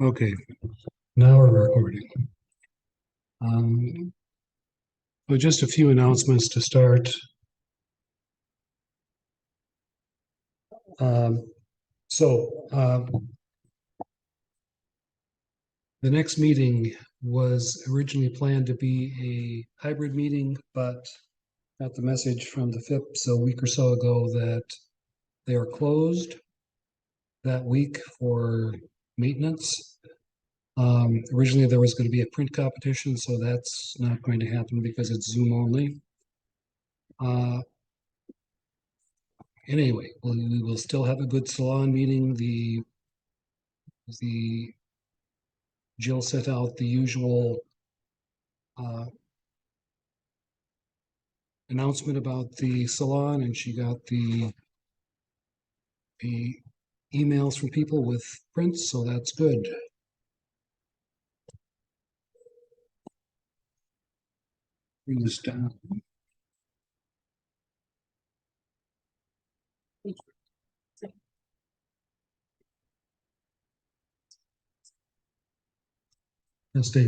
Okay, now we're recording. Well, just a few announcements to start. Um, the next meeting was originally planned to be a hybrid meeting, but got the message from the FIPS a week or so ago that they are closed that week for maintenance. Originally there was going to be a print competition, so that's not going to happen because it's Zoom only. Anyway, we will still have a good salon meeting. The Jill set out the usual announcement about the salon, and she got the emails from people with prints, so that's good. Bring this down. Stay.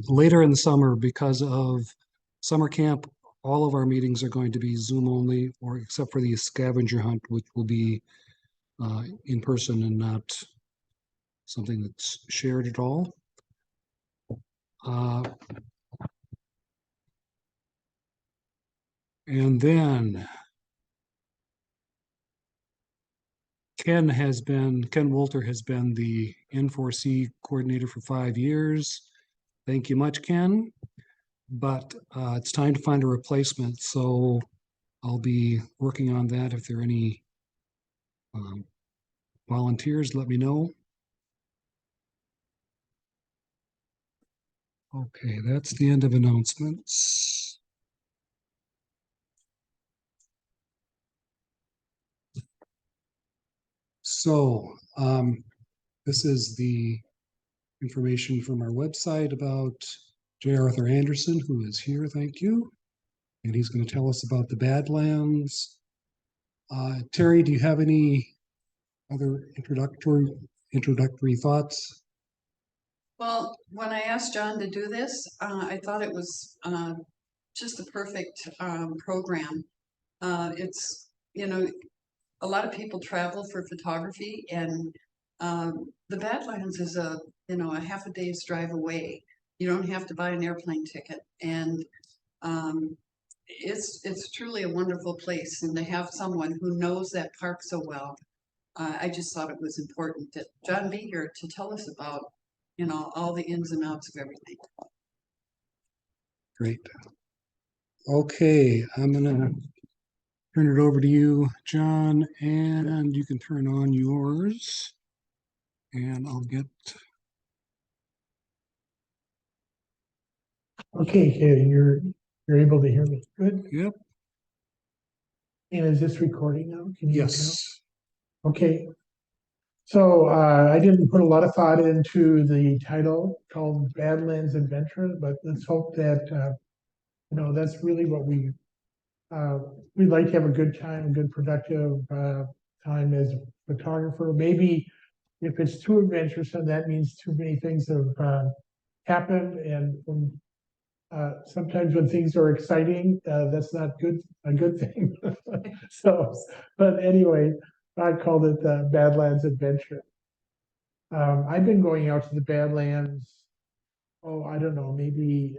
Later in the summer, because of summer camp, all of our meetings are going to be Zoom only, or except for the scavenger hunt, which will be in person and not something that's shared at all. And then Ken Wolter has been the N4C coordinator for 5 years. Thank you much, Ken. But it's time to find a replacement. So I'll be working on that. If there are any volunteers, let me know. Okay, that's the end of announcements. So this is the information from our website about J. Arthur Anderson, who is here, thank you. And he's going to tell us about the Badlands. Terry, do you have any other introductory thoughts? Well, when I asked John to do this, I thought it was just a perfect program. It's, you know, a lot of people travel for photography, and the Badlands is a half a day's drive away. You don't have to buy an airplane ticket, and it's truly a wonderful place. And to have someone who knows that park so well, I just thought it was important that John be here to tell us about all the ins and outs of everything. Great. Okay, I'm gonna turn it over to you, John, and you can turn on yours. And I'll get. Okay, you're able to hear me. Good. Yep. And is this recording now? Can you yes. tell? Okay. So I didn't put a lot of thought into the title called Badlands Adventure, but let's hope that that's really what we'd like to have a good time, a good productive time as a photographer. Maybe if it's too adventuresome, that means too many things have happened, and sometimes when things are exciting, that's not a good thing. So, but anyway, I called it Badlands Adventure. I've been going out to the Badlands, I don't know, maybe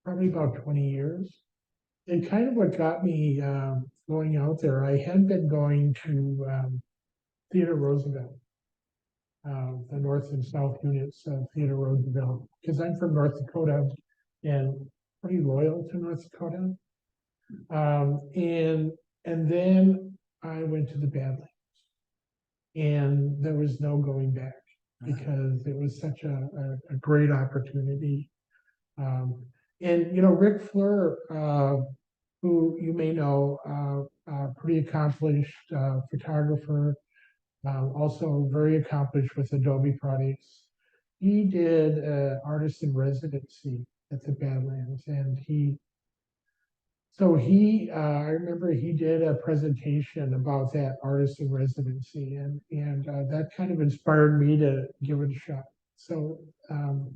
probably about 20 years. And kind of what got me going out there, I had been going to Theodore Roosevelt, the North and South units of Theodore Roosevelt, because I'm from North Dakota and pretty loyal to North Dakota. And then I went to the Badlands, and there was no going back because it was such a great opportunity. And Rick Fleur, who you may know, pretty accomplished photographer, also very accomplished with Adobe products. He did artist in residency at the Badlands, and I remember he did a presentation about that artist in residency, and that kind of inspired me to give it a shot. So, um,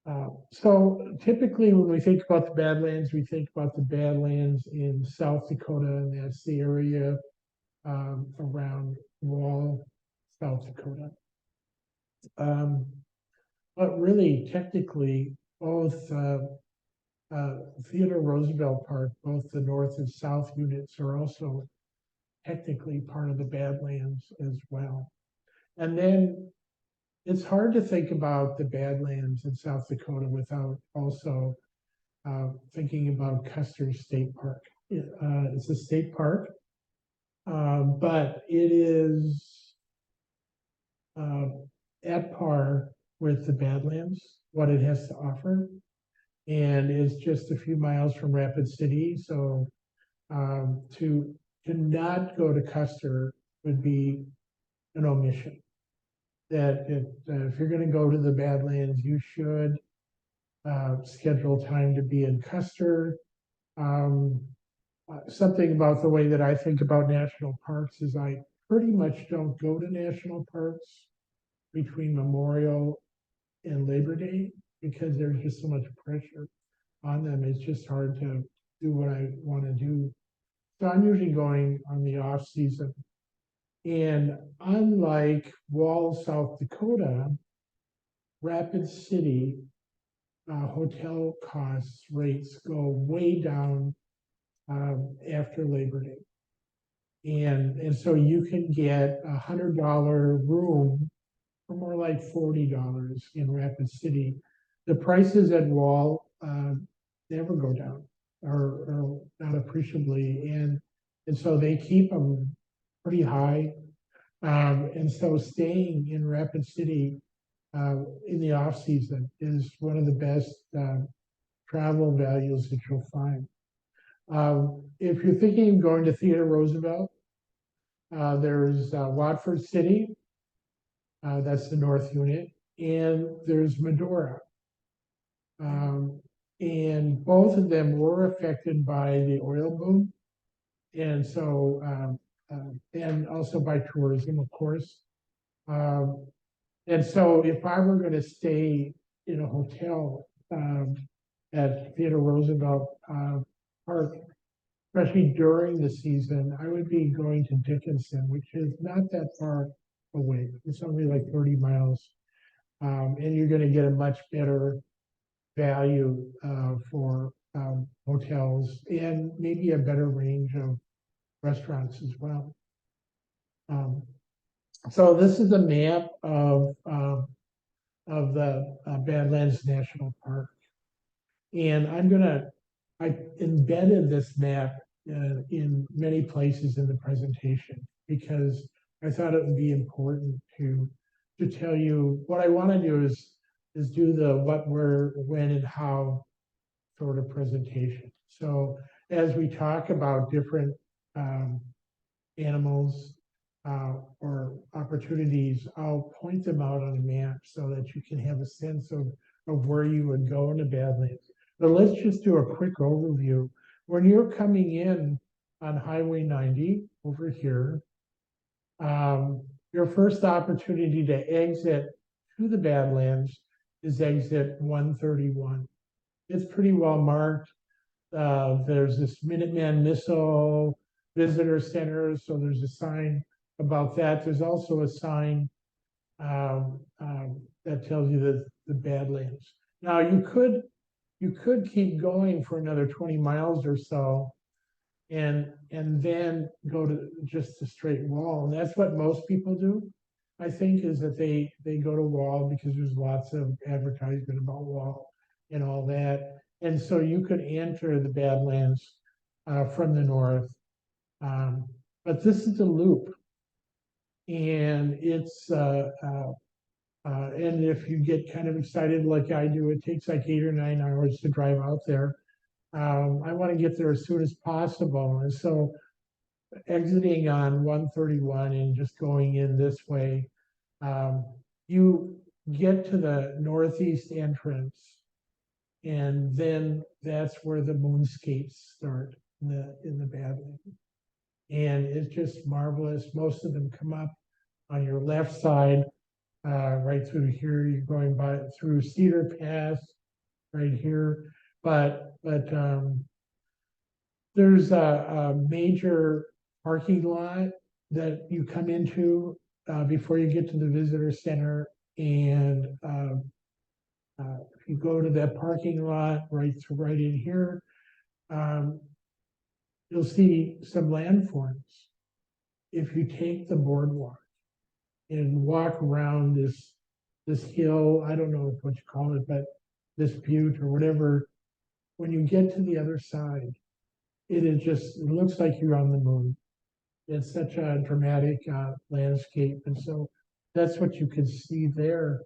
uh, so typically when we think about the Badlands, we think about the Badlands in South Dakota, and that's the area around Wall, South Dakota. But really, technically, both Theodore Roosevelt Park, both the north and south units are also technically part of the Badlands as well. And then it's hard to think about the Badlands in South Dakota without also thinking about Custer State Park. It's a state park, but it is at par with the Badlands, what it has to offer. And it's just a few miles from Rapid City. So to not go to Custer would be an omission. That if you're going to go to the Badlands, you should schedule time to be in Custer. Something about the way that I think about national parks is I pretty much don't go to national parks between Memorial and Labor Day because there's just so much pressure on them. It's just hard to do what I want to do. So I'm usually going on the off season. And unlike Wall, South Dakota, Rapid City hotel costs rates go way down after Labor Day. And so you can get $100 room for more like $40 in Rapid City. The prices at Wall never go down or not appreciably. And so they keep them pretty high. And so staying in Rapid City in the off season is one of the best travel values that you'll find. If you're thinking of going to Theodore Roosevelt, there's Watford City, that's the north unit, and there's Medora. And both of them were affected by the oil boom, and so and also by tourism, of course. And so if I were going to stay in a hotel at Theodore Roosevelt Park, especially during the season, I would be going to Dickinson, which is not that far away. It's only like 30 miles. And you're going to get a much better value for hotels and maybe a better range of restaurants as well. So this is a map of the Badlands National Park. And I embedded this map in many places in the presentation because I thought it would be important to tell you what I want to do is do the what, where, when, and how sort of presentation. So as we talk about different animals or opportunities, I'll point them out on a map so that you can have a sense of where you would go in the Badlands. But let's just do a quick overview. When you're coming in on Highway 90 over here, your first opportunity to exit to the Badlands is exit 131. It's pretty well marked. There's this Minuteman Missile Visitor Center, so there's a sign about that. There's also a sign that tells you that the Badlands. Now you could keep going for another 20 miles or so and then go to just a straight Wall. And that's what most people do, I think, is that they go to Wall because there's lots of advertisement about Wall and all that. And so you could enter the Badlands from the north. But this is a loop. And it's and if you get kind of excited like I do, it takes like 8 or 9 hours to drive out there. I want to get there as soon as possible. And so exiting on 131 and just going in this way, you get to the northeast entrance, and then that's where the moonscapes start in the Badlands. And it's just marvelous. Most of them come up on your left side, right through here. You're going by through Cedar Pass, right here. But there's a major parking lot that you come into before you get to the visitor center, and if you go to that parking lot right in here, um, you'll see some landforms. If you take the boardwalk and walk around this hill, I don't know what you call it, but this butte or whatever, when you get to the other side, it looks like you're on the moon. It's such a dramatic landscape, and so that's what you can see there.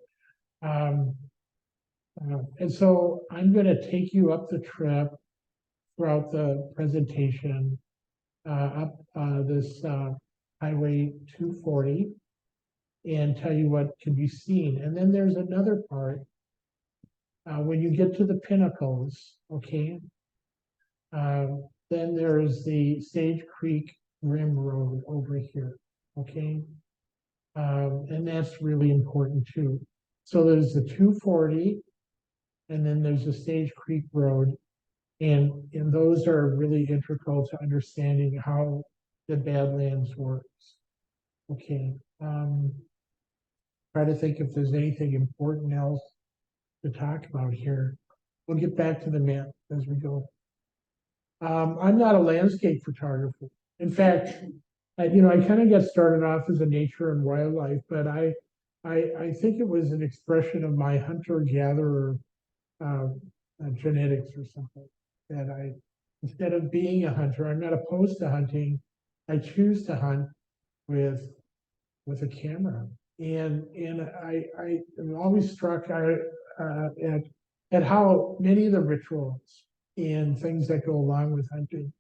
And so I'm going to take you up the trip throughout the presentation, up this Highway 240, and tell you what can be seen. And then there's another part when you get to the pinnacles, okay? Then there's the Sage Creek Rim Road over here, okay? And that's really important too. So there's the 240, and then there's the Sage Creek Road, and those are really integral to understanding how the Badlands works. Okay. Try to think if there's anything important else to talk about here. We'll get back to the map as we go. I'm not a landscape photographer. In fact, I kind of got started off as a nature and wildlife, but I think it was an expression of my hunter-gatherer genetics or something. That instead of being a hunter, I'm not opposed to hunting. I choose to hunt with a camera, and I am always struck at how many of the rituals and things that go along with hunting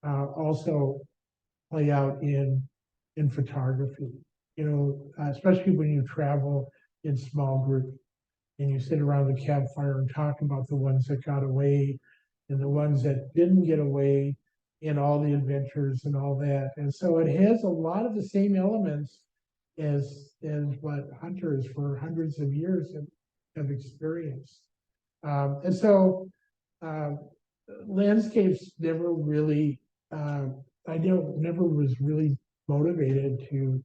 also play out in photography. Especially when you travel in small groups and you sit around the campfire and talk about the ones that got away and the ones that didn't get away and all the adventures and all that. And so it has a lot of the same elements as what hunters for hundreds of years have experienced. And so landscapes never really, never was really motivated to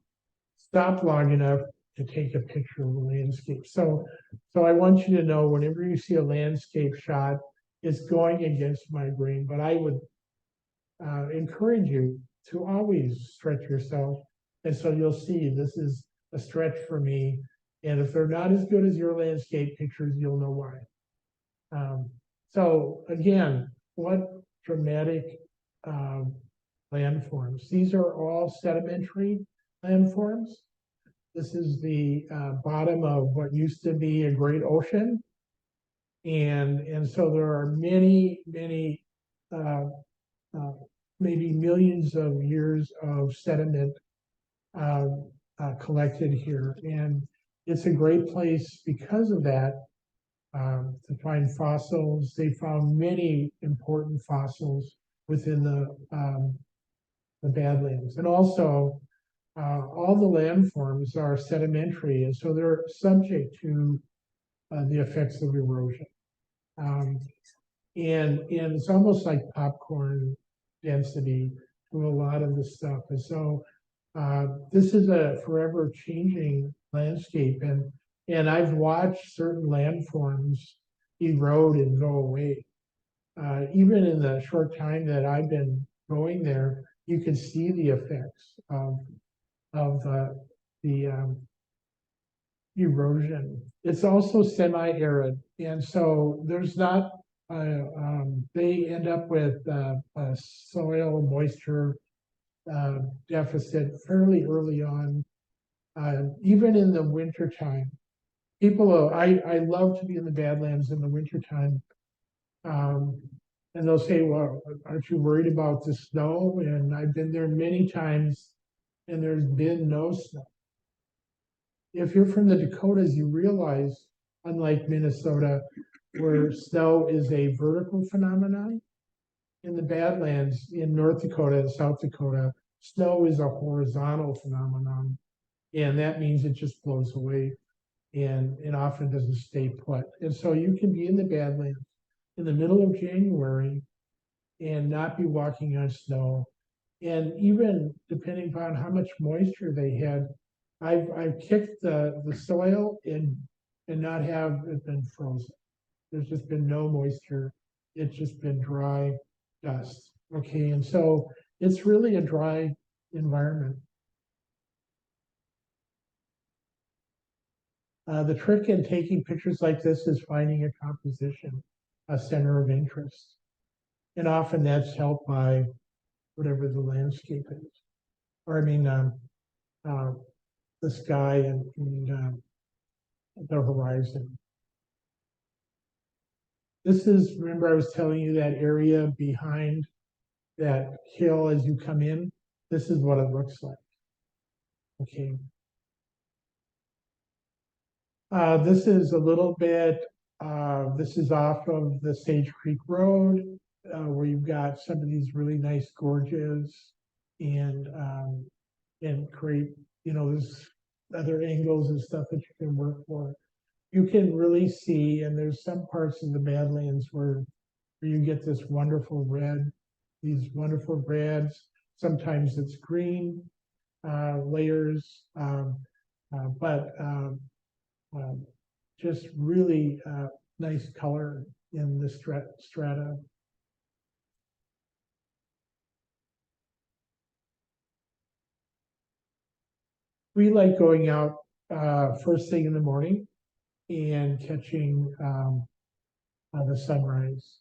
stop long enough to take a picture of a landscape. So I want you to know whenever you see a landscape shot, it's going against my grain, but I would encourage you to always stretch yourself. And so you'll see this is a stretch for me. And if they're not as good as your landscape pictures, you'll know why. So again, what dramatic landforms. These are all sedimentary landforms. This is the bottom of what used to be a great ocean. And so there are many, maybe millions of years of sediment collected here. And it's a great place because of that to find fossils. They found many important fossils within the Badlands. And also, all the landforms are sedimentary, and so they're subject to the effects of erosion. And it's almost like popcorn density to a lot of the stuff. And so this is a forever changing landscape. And I've watched certain landforms erode and go away. Even in the short time that I've been going there, you can see the effects of the erosion. It's also semi-arid, and so there's not. They end up with a soil moisture deficit fairly early on, even in the wintertime. I love to be in the Badlands in the wintertime. And they'll say, well, aren't you worried about the snow? And I've been there many times and there's been no snow. if you're from the Dakotas, you realize, unlike Minnesota, where snow is a vertical phenomenon, in the Badlands in North Dakota and South Dakota, snow is a horizontal phenomenon. And that means it just blows away and often doesn't stay put. And so you can be in the Badlands in the middle of January and not be walking on snow. And even depending upon how much moisture they had, I've kicked the soil and not have it been frozen. There's just been no moisture. It's just been dry dust. Okay, and so it's really a dry environment. The trick in taking pictures like this is finding a composition, a center of interest. And often that's helped by whatever the landscape is. Or I mean, the sky and the horizon. This is, remember I was telling you that area behind that hill as you come in? This is what it looks like. Okay. This is a little bit, this is off of the Sage Creek Road, where you've got some of these really nice gorges and create, there's other angles and stuff that you can work for. You can really see, and there's some parts of the Badlands where you get this wonderful red, these wonderful reds. Sometimes it's green layers, but just really nice color in the strata. We like going out first thing in the morning and catching the sunrise.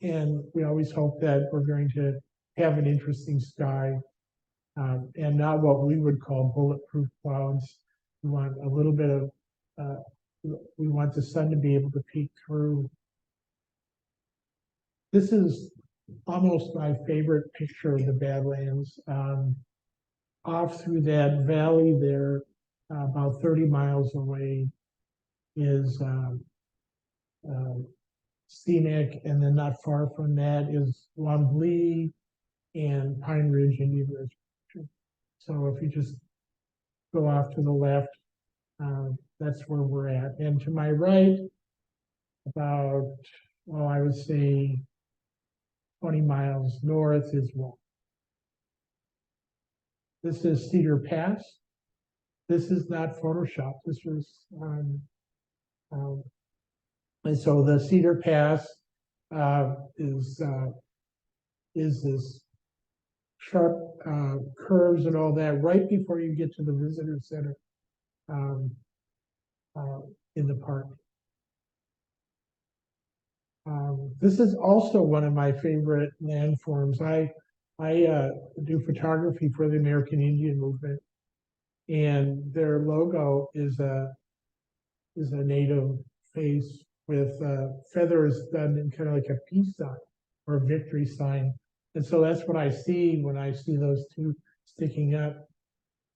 And we always hope that we're going to have an interesting sky and not what we would call bulletproof clouds. We want a little bit of, we want the sun to be able to peek through. This is almost my favorite picture of the Badlands. Off through that valley there, about 30 miles away, is scenic, and then not far from that is Wombly and Pine Ridge Indian Reservation. So if you just go off to the left, that's where we're at. And to my right, about, well, I would say 20 miles north is Wall. This is Cedar Pass. This is not Photoshop. This was, and so the Cedar Pass is this sharp curves and all that right before you get to the visitor center in the park. This is also one of my favorite landforms. I do photography for the American Indian Movement, and their logo is a native face with feathers done in kind of like a peace sign or a victory sign. And so that's what I see when I see those two sticking up.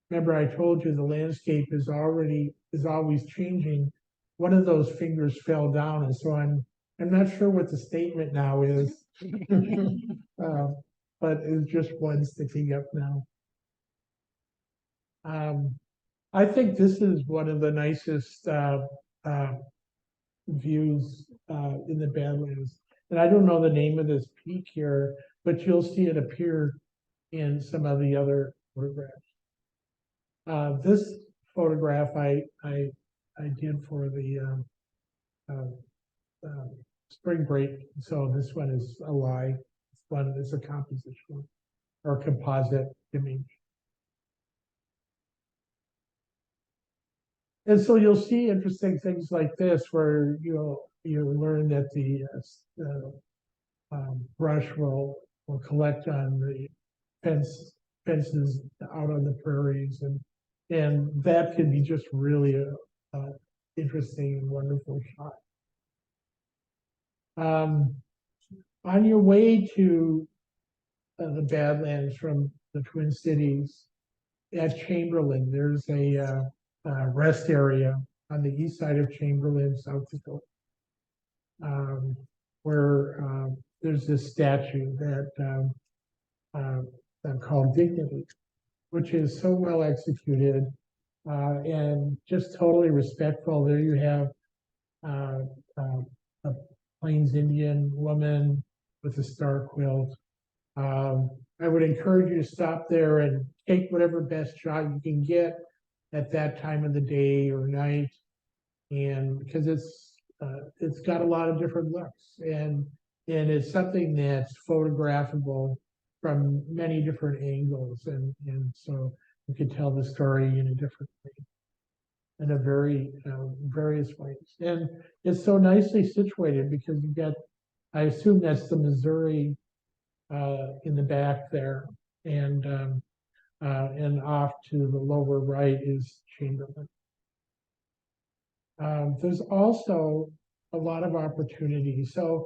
Remember, I told you the landscape is always changing. One of those fingers fell down, and so I'm not sure what the statement now is, but it's just one sticking up now. I think this is one of the nicest views in the Badlands. And I don't know the name of this peak here, but you'll see it appear in some of the other photographs. This photograph I did for the spring break. So this one is a lie. This one is a composition or composite image. And so you'll see interesting things like this where you'll learn that the brush will collect on the fences out on the prairies, and that can be just really a interesting and wonderful shot. On your way to the Badlands from the Twin Cities, at Chamberlain, there's a rest area on the east side of Chamberlain, South Dakota, where there's this statue that called Dignity, which is so well executed and just totally respectful. There you have a Plains Indian woman with a star quilt. I would encourage you to stop there and take whatever best shot you can get at that time of the day or night, and because it's got a lot of different looks, and it's something that's photographable from many different angles, and so you could tell the story in a different way, in a very various ways. And it's so nicely situated because you get, I assume that's the Missouri in the back there, and off to the lower right is Chamberlain. There's also a lot of opportunity. So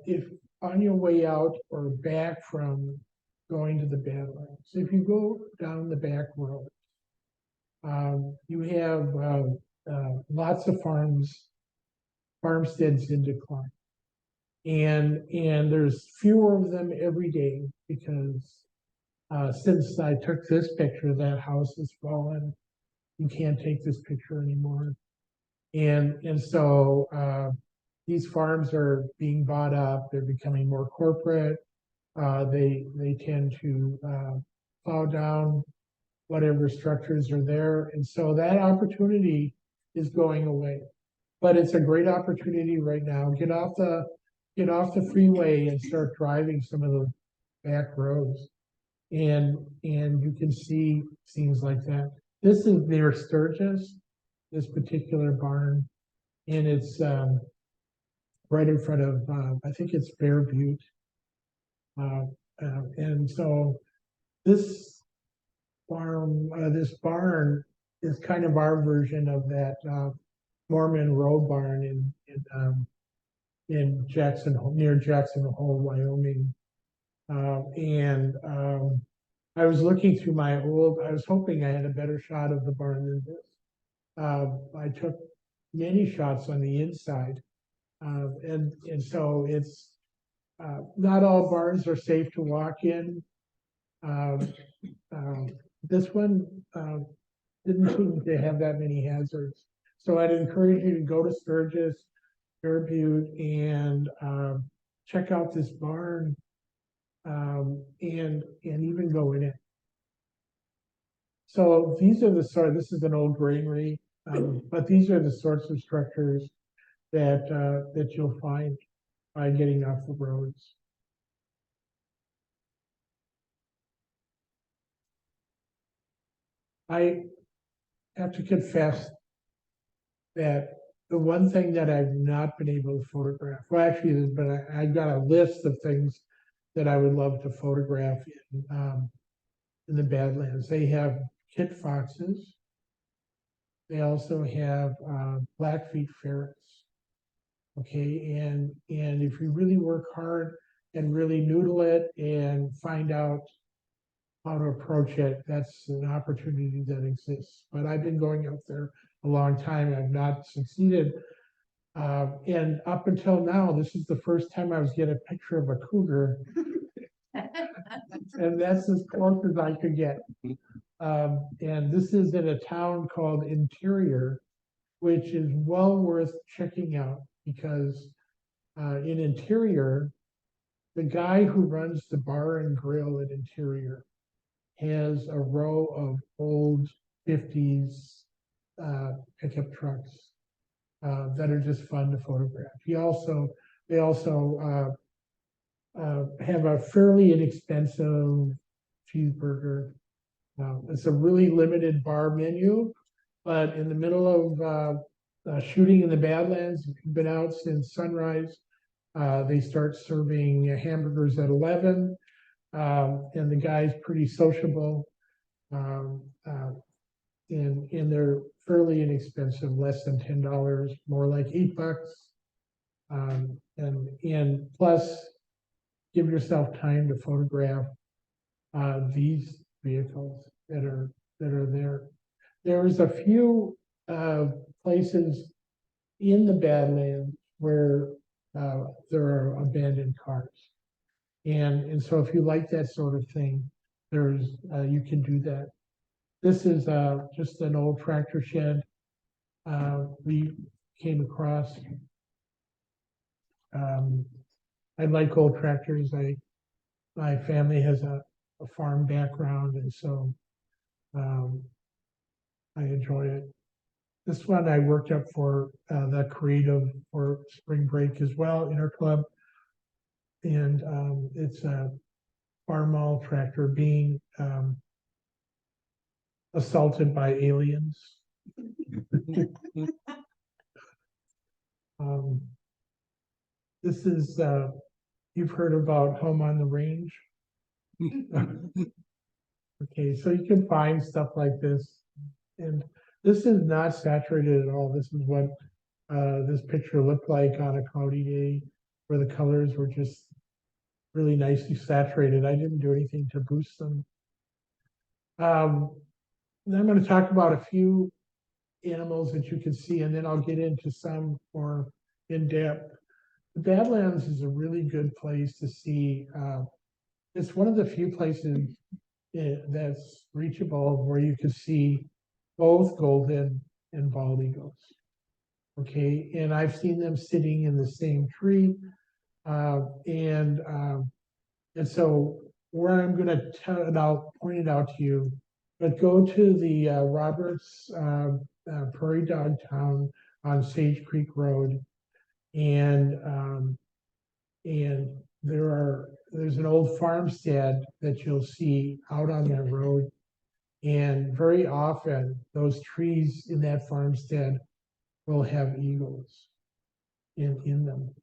if on your way out or back from going to the Badlands, if you go down the back road, you have lots of farmsteads in decline. And there's fewer of them every day because since I took this picture, that house has fallen. You can't take this picture anymore. And so these farms are being bought up. They're becoming more corporate. They tend to plow down whatever structures are there. And so that opportunity is going away. But it's a great opportunity right now. Get off the freeway and start driving some of the back roads. And you can see scenes like that. This is near Sturgis, this particular barn, and it's right in front of I think it's Bear Butte, and so this barn is kind of our version of that Mormon Road barn in Jackson, near Jackson Hole, Wyoming, and I was looking through I was hoping I had a better shot of the barn than this. I took many shots on the inside, and so it's not all barns are safe to walk in. This one didn't seem to have that many hazards, so I'd encourage you to go to Sturgis, Bear Butte, and check out this barn, and even go in it. So these are this is an old granary, but these are the sorts of structures that you'll find by getting off the roads. I have to confess that the one thing that I've not been able to photograph, well, actually, but I got a list of things that I would love to photograph in the Badlands. They have kit foxes. They also have Blackfeet ferrets. Okay, and if you really work hard and really noodle it and find out how to approach it, that's an opportunity that exists. But I've been going out there a long time. I've not succeeded. And up until now, this is the first time I was getting a picture of a cougar. And that's as close as I could get. And this is in a town called Interior, which is well worth checking out because in Interior, the guy who runs the bar and grill at Interior has a row of old 50s pickup trucks that are just fun to photograph. They also have a fairly inexpensive cheeseburger. It's a really limited bar menu, but in the middle of shooting in the Badlands, if you've been out since sunrise, they start serving hamburgers at 11, and the guy's pretty sociable, and they're fairly inexpensive, less than $10, more like $8. And plus, give yourself time to photograph these vehicles that are there. there's a few places in the Badlands where there are abandoned cars. And so if you like that sort of thing, there's you can do that. This is just an old tractor shed we came across. I like old tractors. My family has a farm background, and so um, I enjoy it. This one I worked up for the creative for spring break as well, Interclub, and it's a farm tractor being assaulted by aliens. um, this is you've heard about Home on the Range. Okay, so you can find stuff like this, and this is not saturated at all. This is what this picture looked like on a cloudy day, where the colors were just really nicely saturated. I didn't do anything to boost them. And I'm going to talk about a few animals that you can see, and then I'll get into some more in depth. The Badlands is a really good place to see. It's one of the few places that's reachable where you can see both golden and bald eagles. Okay, and I've seen them sitting in the same tree, and so where I'm going to point it out to you, but go to the Roberts Prairie Dog Town on Sage Creek Road, and there's an old farmstead that you'll see out on that road, and very often those trees in that farmstead will have eagles in them.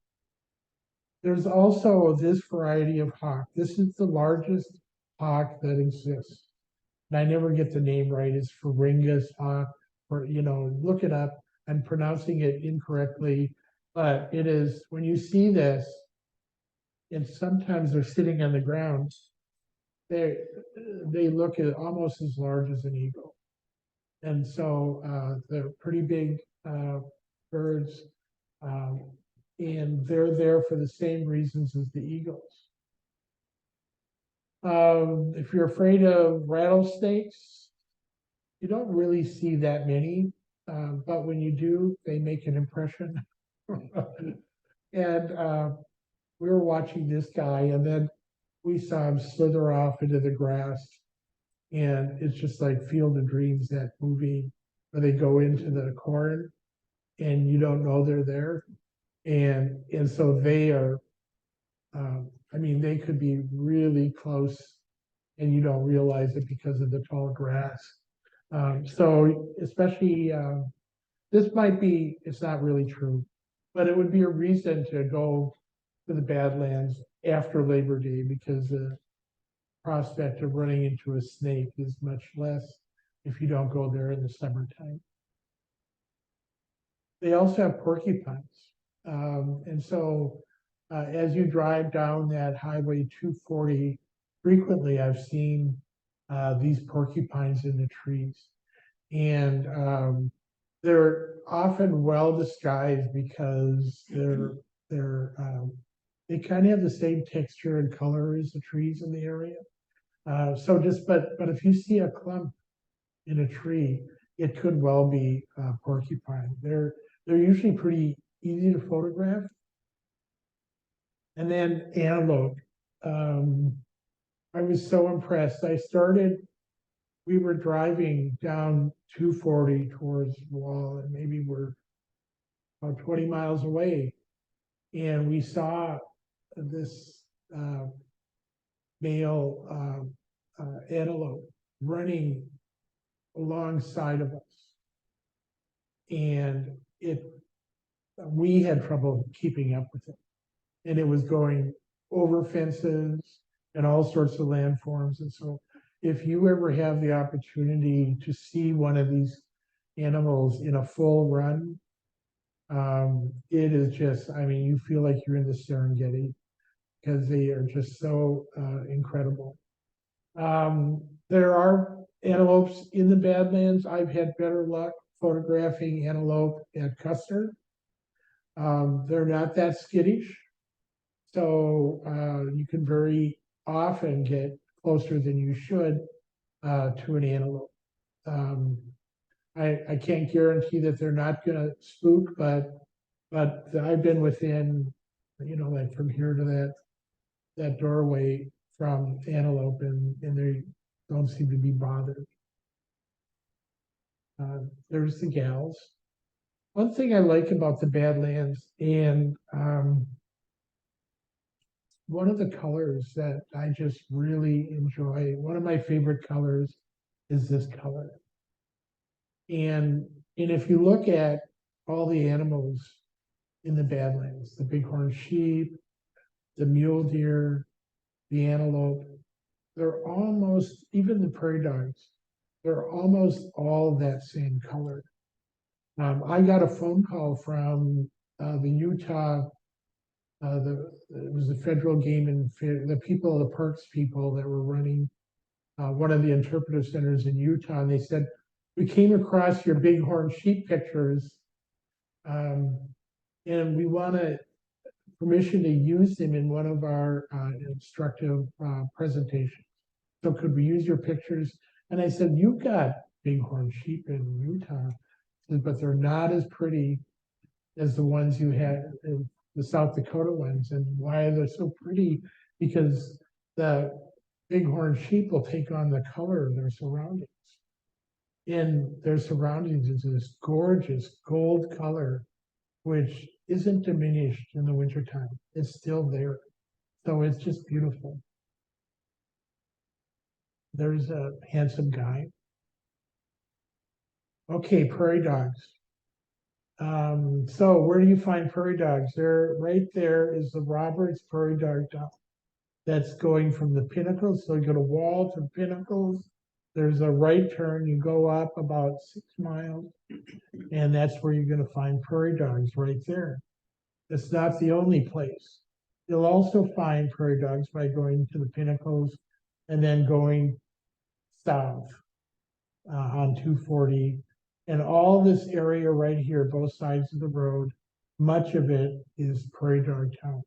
There's also this variety of hawk. This is the largest hawk that exists. And I never get the name right. It's Feringus hawk, or, look it up. I'm pronouncing it incorrectly, but it is, when you see this, and sometimes they're sitting on the ground, they look at almost as large as an eagle. And so they're pretty big birds. And they're there for the same reasons as the eagles. If you're afraid of rattlesnakes, you don't really see that many, but when you do, they make an impression. And we were watching this guy, and then we saw him slither off into the grass, and it's just like Field of Dreams, that movie where they go into the corn, and you don't know they're there. And so they are, they could be really close and you don't realize it because of the tall grass. So especially, this might be, it's not really true, but it would be a reason to go to the Badlands after Labor Day, because the prospect of running into a snake is much less if you don't go there in the summertime. They also have porcupines. And so as you drive down that Highway 240, frequently I've seen these porcupines in the trees. And they're often well disguised because they kind of have the same texture and color as the trees in the area. But if you see a clump in a tree, it could well be porcupine. They're usually pretty easy to photograph. And then antelope. I was so impressed. We were driving down 240 towards the wall, and maybe we're about 20 miles away. And we saw this male antelope running alongside of us. And we had trouble keeping up with it. And it was going over fences and all sorts of landforms. And so if you ever have the opportunity to see one of these animals in a full run, it is just, you feel like you're in the Serengeti, because they are just so incredible. There are Antelopes in the Badlands, I've had better luck photographing antelope at Custer. They're not that skittish, so you can very often get closer than you should to an antelope. I can't guarantee that they're not going to spook, but I've been within, like from here to that doorway from antelope, and they don't seem to be bothered. There's the gals. One thing I like about the Badlands, and one of the colors that I just really enjoy, one of my favorite colors is this color. And if you look at all the animals in the Badlands, the bighorn sheep, the mule deer, the antelope, they're almost, even the prairie dogs, they're almost all that same color. I got a phone call from the Utah, it was the federal game and the people, the parks people that were running one of the interpretive centers in Utah, and they said, we came across your bighorn sheep pictures, and we want permission to use them in one of our instructive presentations. So could we use your pictures? And I said, you've got bighorn sheep in Utah, but they're not as pretty as the ones you had in the South Dakota ones. And why they're so pretty? Because the bighorn sheep will take on the color of their surroundings. And their surroundings is this gorgeous gold color, which isn't diminished in the wintertime. It's still there. So it's just beautiful. There's a handsome guy. Okay, prairie dogs. So where do you find prairie dogs? There, right there is the Roberts Prairie Dog Town. That's going from the Pinnacles. So you go to Wall to Pinnacles. There's a right turn. You go up about 6 miles, and that's where you're going to find prairie dogs right there. It's not the only place. You'll also find prairie dogs by going to the Pinnacles and then going south on 240. And all this area right here, both sides of the road, much of it is prairie dog towns.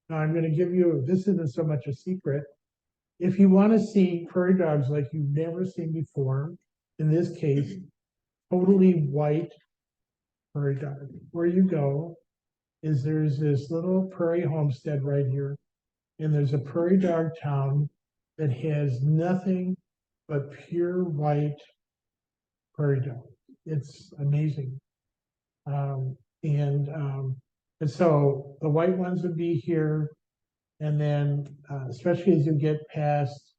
Now I'm going to give you, this isn't so much a secret. If you want to see prairie dogs like you've never seen before, in this case, totally white prairie dog, where you go is there's this little prairie homestead right here, and there's a prairie dog town that has nothing but pure white prairie dog. It's amazing. And so the white ones would be here, and then especially as you get past,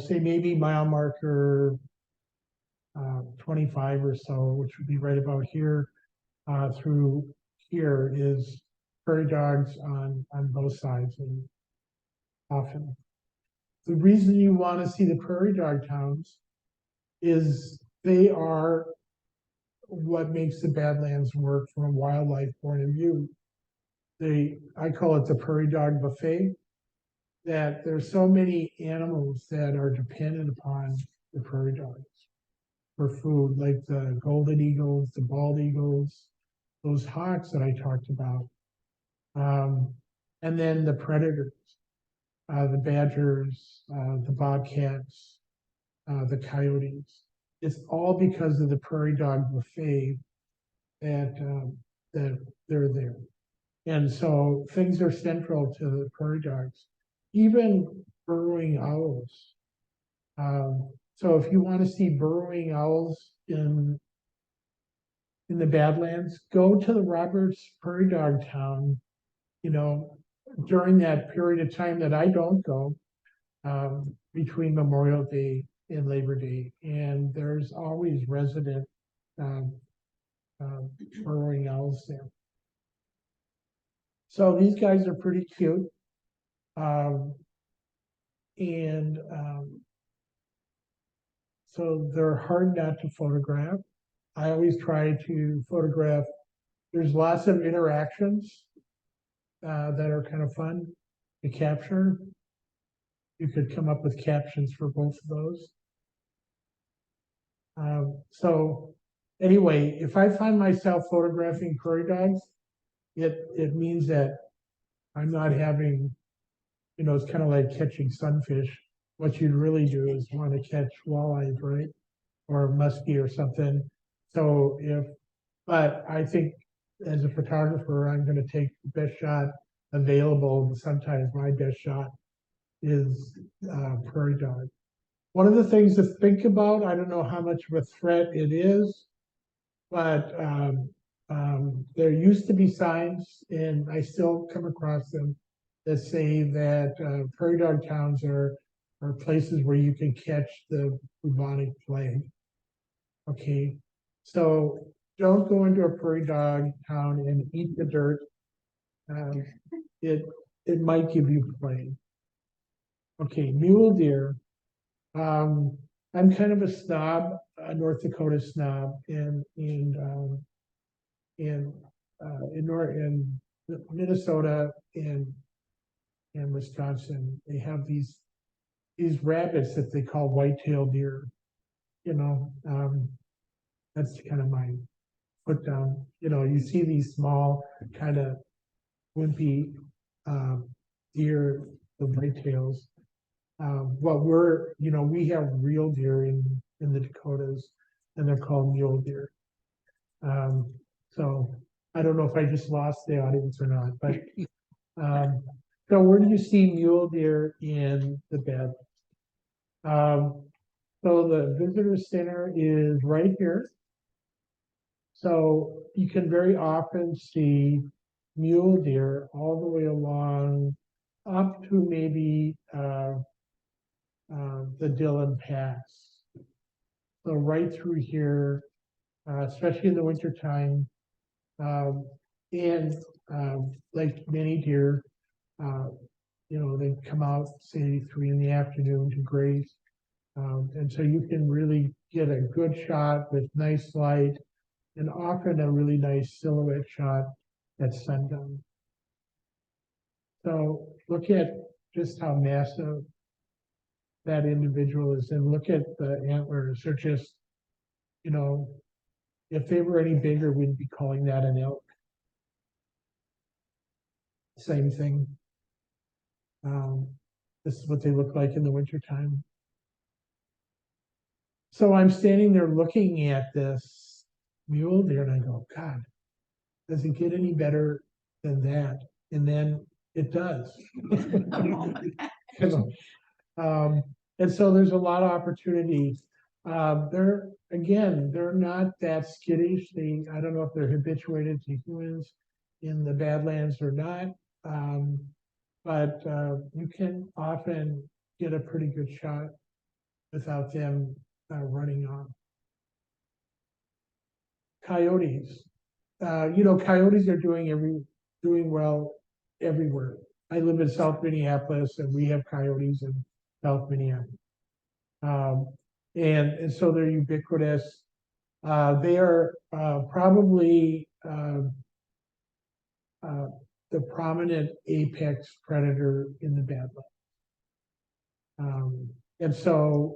say maybe mile marker 25 or so, which would be right about here, through here is prairie dogs on both sides, and often. The reason you want to see the prairie dog towns is they are what makes the Badlands work from a wildlife point of view. I call it the prairie dog buffet, that there's so many animals that are dependent upon the prairie dogs for food, like the golden eagles, the bald eagles, those hawks that I talked about. And then the predators, the badgers, the bobcats, the coyotes. It's all because of the prairie dog buffet that they're there. And so things are central to the prairie dogs, even burrowing owls. So if you want to see burrowing owls in the Badlands, go to the Roberts Prairie Dog Town, during that period of time that I don't go, between Memorial Day and Labor Day. And there's always resident burrowing owls there. So these guys are pretty cute. So they're hard not to photograph. I always try to photograph. There's lots of interactions that are kind of fun to capture. you could come up with captions for both of those. So anyway, if I find myself photographing prairie dogs, it means that I'm not having, it's kind of like catching sunfish. What you'd really do is want to catch walleyes, right? Or muskie or something. So but I think as a photographer, I'm going to take the best shot available. Sometimes my best shot is prairie dog. One of the things to think about, I don't know how much of a threat it is, but there used to be signs, and I still come across them, that say that prairie dog towns are places where you can catch the bubonic plague. Okay, so don't go into a prairie dog town and eat the dirt. Um, it might give you plague. Okay, mule deer. I'm kind of a snob, a North Dakota snob, in Minnesota and Wisconsin. They have these rabbits that they call white-tailed deer. That's kind of my put down. You see these small kind of wimpy deer, the whitetails. But we have real deer in the Dakotas, and they're called mule deer. So I don't know if I just lost the audience or not, but so where do you see mule deer in the Badlands? So the visitor center is right here. So you can very often see mule deer all the way along up to maybe the Dillon Pass. So right through here, especially in the wintertime, and like many deer, they come out, say, 3 in the afternoon to graze. And so you can really get a good shot with nice light and often a really nice silhouette shot at sundown. So look at just how massive that individual is, and look at the antlers. They're just, if they were any bigger, we'd be calling that an elk. Same thing. This is what they look like in the wintertime. So I'm standing there looking at this mule deer and I go, God, does it get any better than that? And then it does. And so there's a lot of opportunities. They're not that skittish. I don't know if they're habituated to humans in the Badlands or not. But you can often get a pretty good shot without them running off. Coyotes. Coyotes are doing well everywhere. I live in South Minneapolis, and we have coyotes in South Minneapolis. And so they're ubiquitous. They are probably the prominent apex predator in the Badlands. And so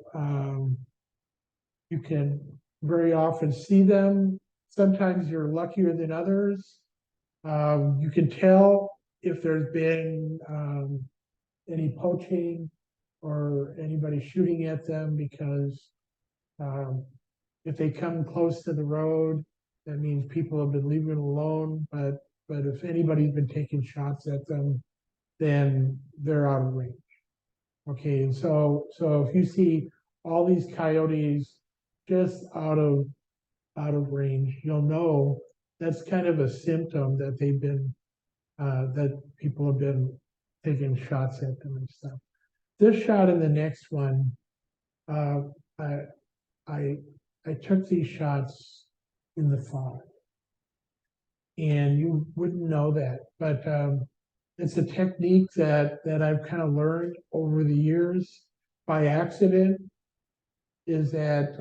you can very often see them. Sometimes you're luckier than others. You can tell if there's been any poaching or anybody shooting at them, because if they come close to the road, that means people have been leaving them alone. But if anybody's been taking shots at them, then they're out of range. Okay, and so if you see all these coyotes just out of range, you'll know that's kind of a symptom that that people have been taking shots at them and stuff. This shot and the next one, I took these shots in the fall, and you wouldn't know that, but it's a technique that I've kind of learned over the years by accident. Is that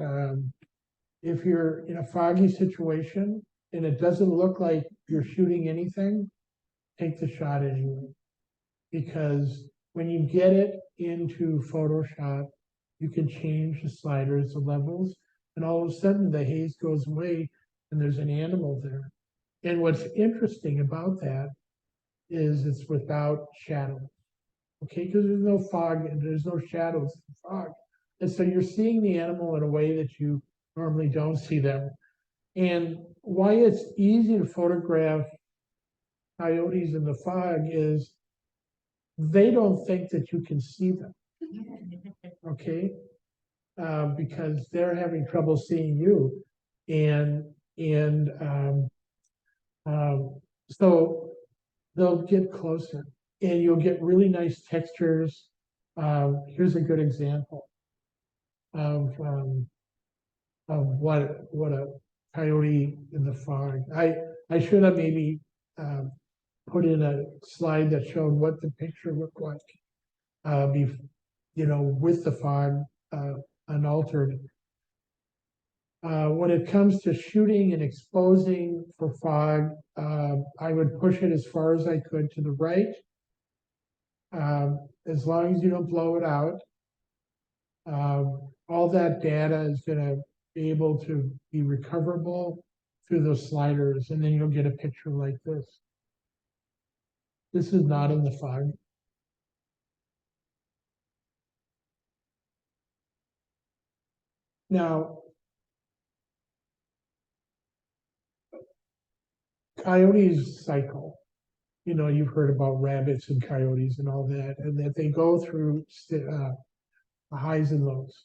if you're in a foggy situation and it doesn't look like you're shooting anything, take the shot anyway, because when you get it into Photoshop, you can change the sliders, the levels, and all of a sudden the haze goes away and there's an animal there. And what's interesting about that is it's without shadow. Okay, because there's no fog and there's no shadows in fog. And so you're seeing the animal in a way that you normally don't see them. And why it's easy to photograph coyotes in the fog is they don't think that you can see them. Okay, because they're having trouble seeing you, and so they'll get closer, and you'll get really nice textures. Here's a good example of what a coyote in the fog. I should have maybe put in a slide that showed what the picture looked like, with the fog unaltered. When it comes to shooting and exposing for fog, I would push it as far as I could to the right, as long as you don't blow it out. All that data is going to be able to be recoverable through those sliders, and then you'll get a picture like this. This is not in the fog. Now, coyotes cycle. You've heard about rabbits and coyotes and all that, and that they go through highs and lows.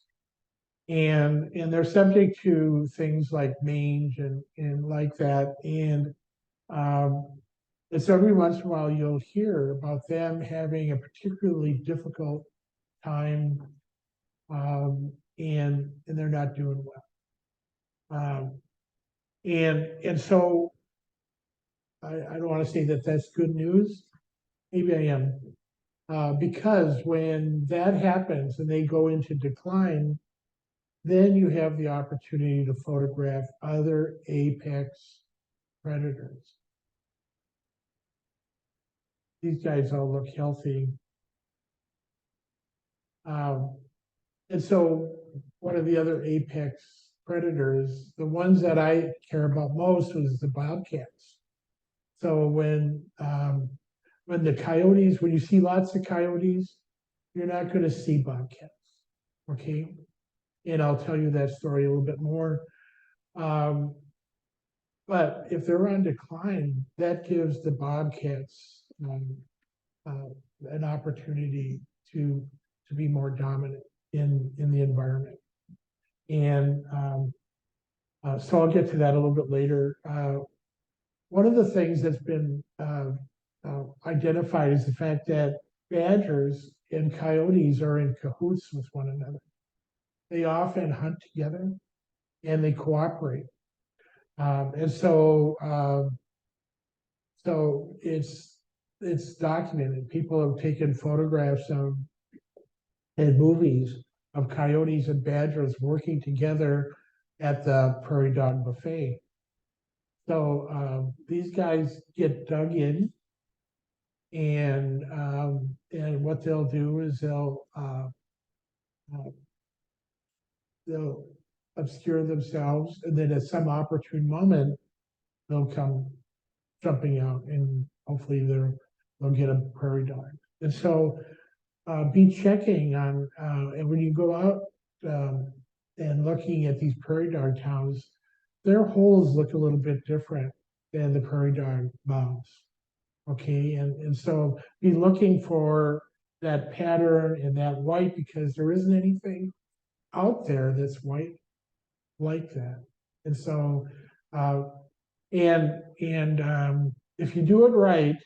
And they're subject to things like mange and like that. And so every once in a while you'll hear about them having a particularly difficult time, and they're not doing well. And so I don't want to say that that's good news. Maybe I am. Because when that happens and they go into decline, then you have the opportunity to photograph other apex predators. These guys all look healthy. And so one of the other apex predators, the ones that I care about most, was the bobcats. So when the coyotes, when you see lots of coyotes, you're not going to see bobcats. Okay, and I'll tell you that story a little bit more. But if they're on decline, that gives the bobcats an opportunity to be more dominant in the environment. And so I'll get to that a little bit later. One of the things that's been identified is the fact that badgers and coyotes are in cahoots with one another. They often hunt together and they cooperate. And so it's documented. People have taken photographs of and movies of coyotes and badgers working together at the prairie dog buffet. So these guys get dug in, and what they'll do is they'll obscure themselves, and then at some opportune moment, they'll come jumping out, and hopefully they'll get a prairie dog. And so be checking on, and when you go out and looking at these prairie dog towns, their holes look a little bit different than the prairie dog mounds. Okay, and so be looking for that pattern and that white, because there isn't anything out there that's white like that. And so if you do it right,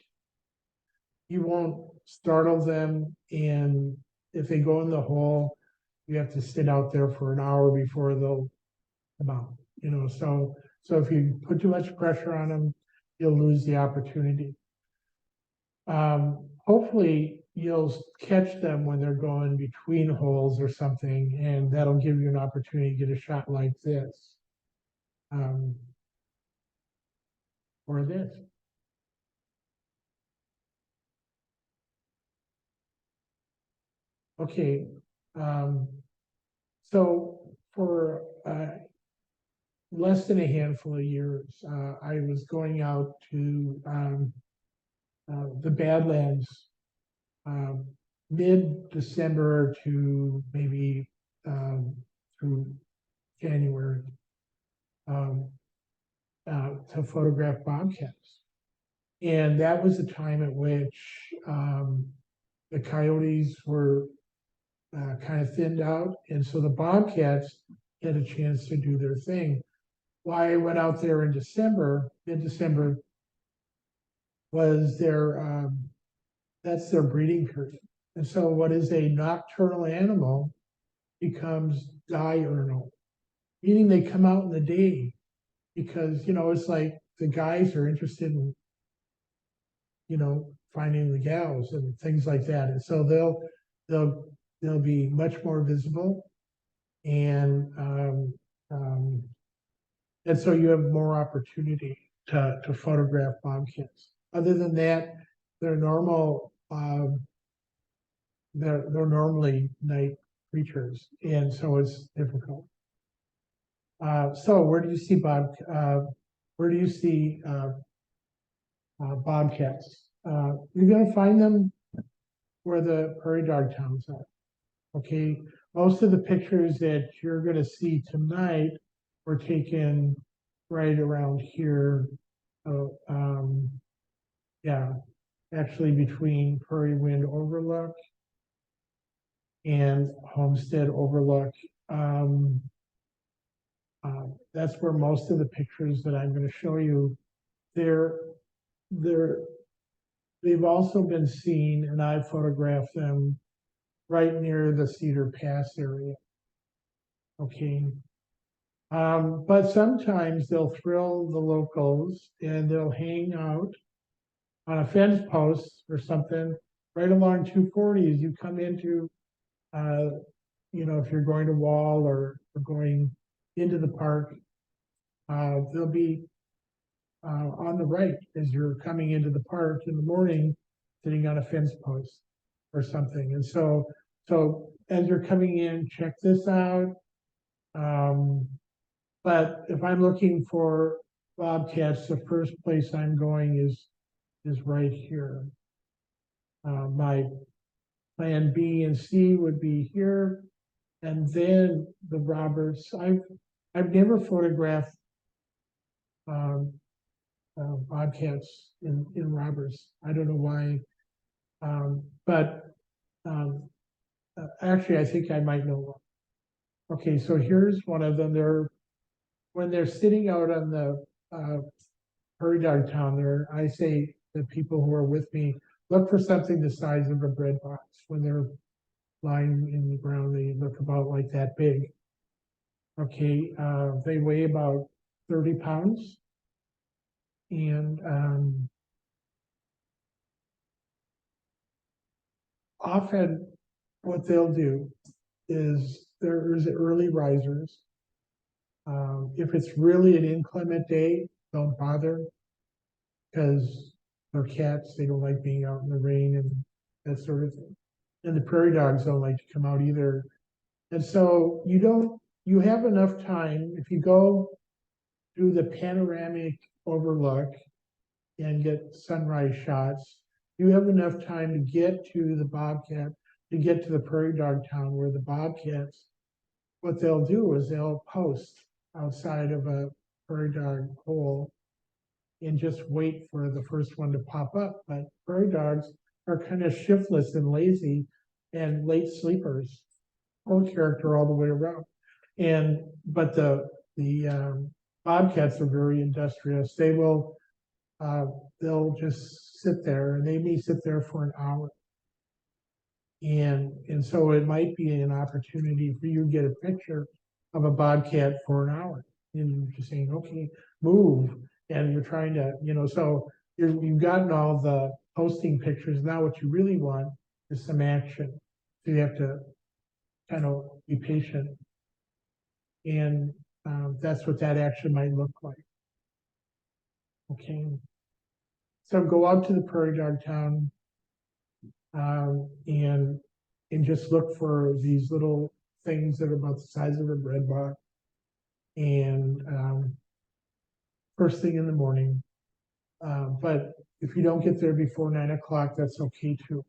you won't startle them, and if they go in the hole, you have to sit out there for an hour before they'll come out. So if you put too much pressure on them, you'll lose the opportunity. Hopefully you'll catch them when they're going between holes or something, and that'll give you an opportunity to get a shot like this, or this. Okay, so for less than a handful of years, I was going out to the Badlands um, mid-December to maybe through January um, to photograph bobcats. And that was the time at which the coyotes were kind of thinned out. And so the bobcats had a chance to do their thing. Why I went out there in December, mid-December, was that's their breeding period. And so what is a nocturnal animal becomes diurnal, meaning they come out in the day because, it's like the guys are interested in, finding the gals and things like that. And so they'll, they'll be much more visible and um, and so you have more opportunity to photograph bobcats. Other than that, they're normal. They're normally night creatures, and so it's difficult. So where do you see where do you see bobcats? You're going to find them where the prairie dog towns are. Okay, most of the pictures that you're going to see tonight were taken right around here. Yeah, actually between Prairie Wind Overlook and Homestead Overlook. Um, that's where most of the pictures that I'm going to show you, they're, they're, they've also been seen, and I've photographed them right near the Cedar Pass area. Okay. But sometimes they'll thrill the locals and they'll hang out on a fence post or something right along 240 as you come into, if you're going to Wall or going into the park, they'll be on the right as you're coming into the park in the morning, sitting on a fence post or something. And so as you're coming in, check this out. But if I'm looking for bobcats, the first place I'm going is right here. My plan B and C would be here, and then the Roberts. I've never photographed bobcats in Roberts. I don't know why, but actually, I think I might know one. Okay, so here's one of them. When they're sitting out on the prairie dog town there, I say to people who are with me, look for something the size of a bread box. When they're lying in the ground, they look about like that big. Okay, they weigh about 30 pounds. And often what they'll do is there's early risers. If it's really an inclement day, don't bother because they're cats, they don't like being out in the rain and that sort of thing. And the prairie dogs don't like to come out either. And so you have enough time if you go do the panoramic overlook and get sunrise shots, you have enough time to get to the bobcat, to get to the prairie dog town where the bobcats, what they'll do is they'll post outside of a prairie dog hole and just wait for the first one to pop up. But prairie dogs are kind of shiftless and lazy and late sleepers, whole character all the way around. But the bobcats are very industrious. They'll just sit there and they may sit there for an hour. And so it might be an opportunity for you to get a picture of a bobcat for an hour. And you're just saying, okay, move. And you're trying to, so you've gotten all the posting pictures. Now what you really want is some action. So you have to kind of be patient. And that's what that action might look like. Okay. So go out to the prairie dog town and and just look for these little things that are about the size of a bread box. And first thing in the morning. But if you don't get there before 9 o'clock, that's okay too.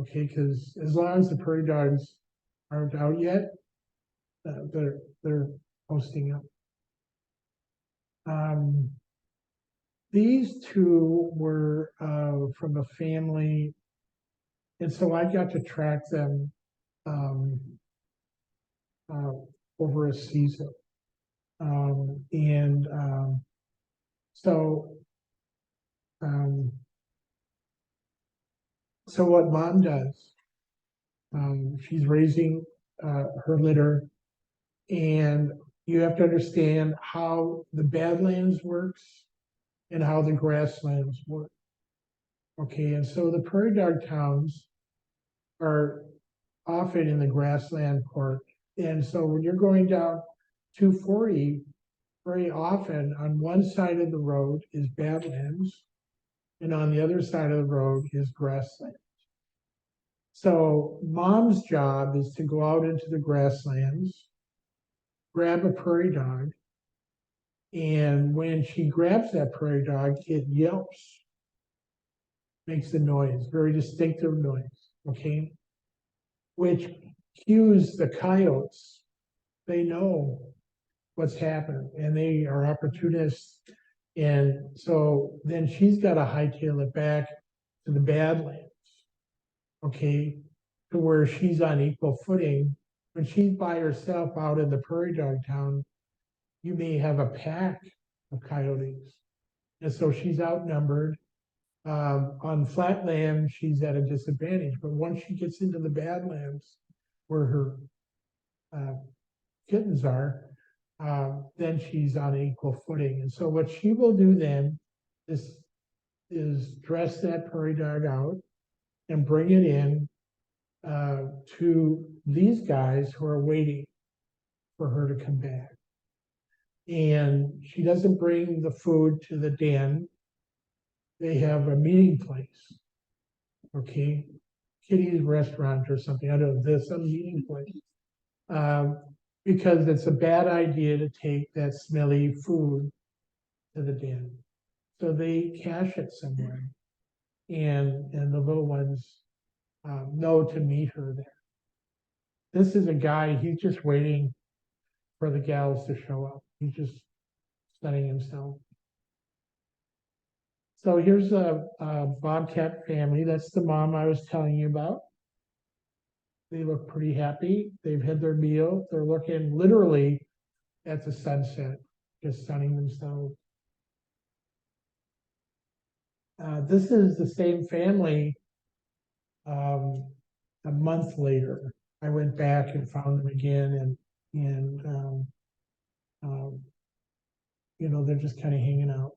Okay, because as long as the prairie dogs aren't out yet, they're posting up. These two were from a family, and so I got to track them um, over a season. And so so what mom does, she's raising her litter, and you have to understand how the Badlands works and how the grasslands work. Okay, and so the prairie dog towns are often in the grassland part. And so when you're going down 240, very often on one side of the road is Badlands, and on the other side of the road is grassland. So mom's job is to go out into the grasslands, grab a prairie dog, and when she grabs that prairie dog, it yelps, makes a noise, very distinctive noise, okay? Which cues the coyotes. They know what's happening, and they are opportunists. And so then she's got to hightail it back to the Badlands, okay, to where she's on equal footing. When she's by herself out in the prairie dog town, you may have a pack of coyotes. And so she's outnumbered. On flat land, she's at a disadvantage. But once she gets into the Badlands, where her kittens are, then she's on equal footing. And so what she will do then is dress that prairie dog out and bring it in to these guys who are waiting for her to come back. And she doesn't bring the food to the den. They have a meeting place, okay? Kitty's restaurant or something, I don't know, there's some meeting place. Because it's a bad idea to take that smelly food to the den. So they cache it somewhere. And the little ones know to meet her there. This is a guy, he's just waiting for the gals to show up. He's just studying himself. So here's a bobcat family. That's the mom I was telling you about. They look pretty happy. They've had their meal. They're looking literally at the sunset, just sunning themselves. This is the same family a month later. I went back and found them again, and you know, they're just kind of hanging out.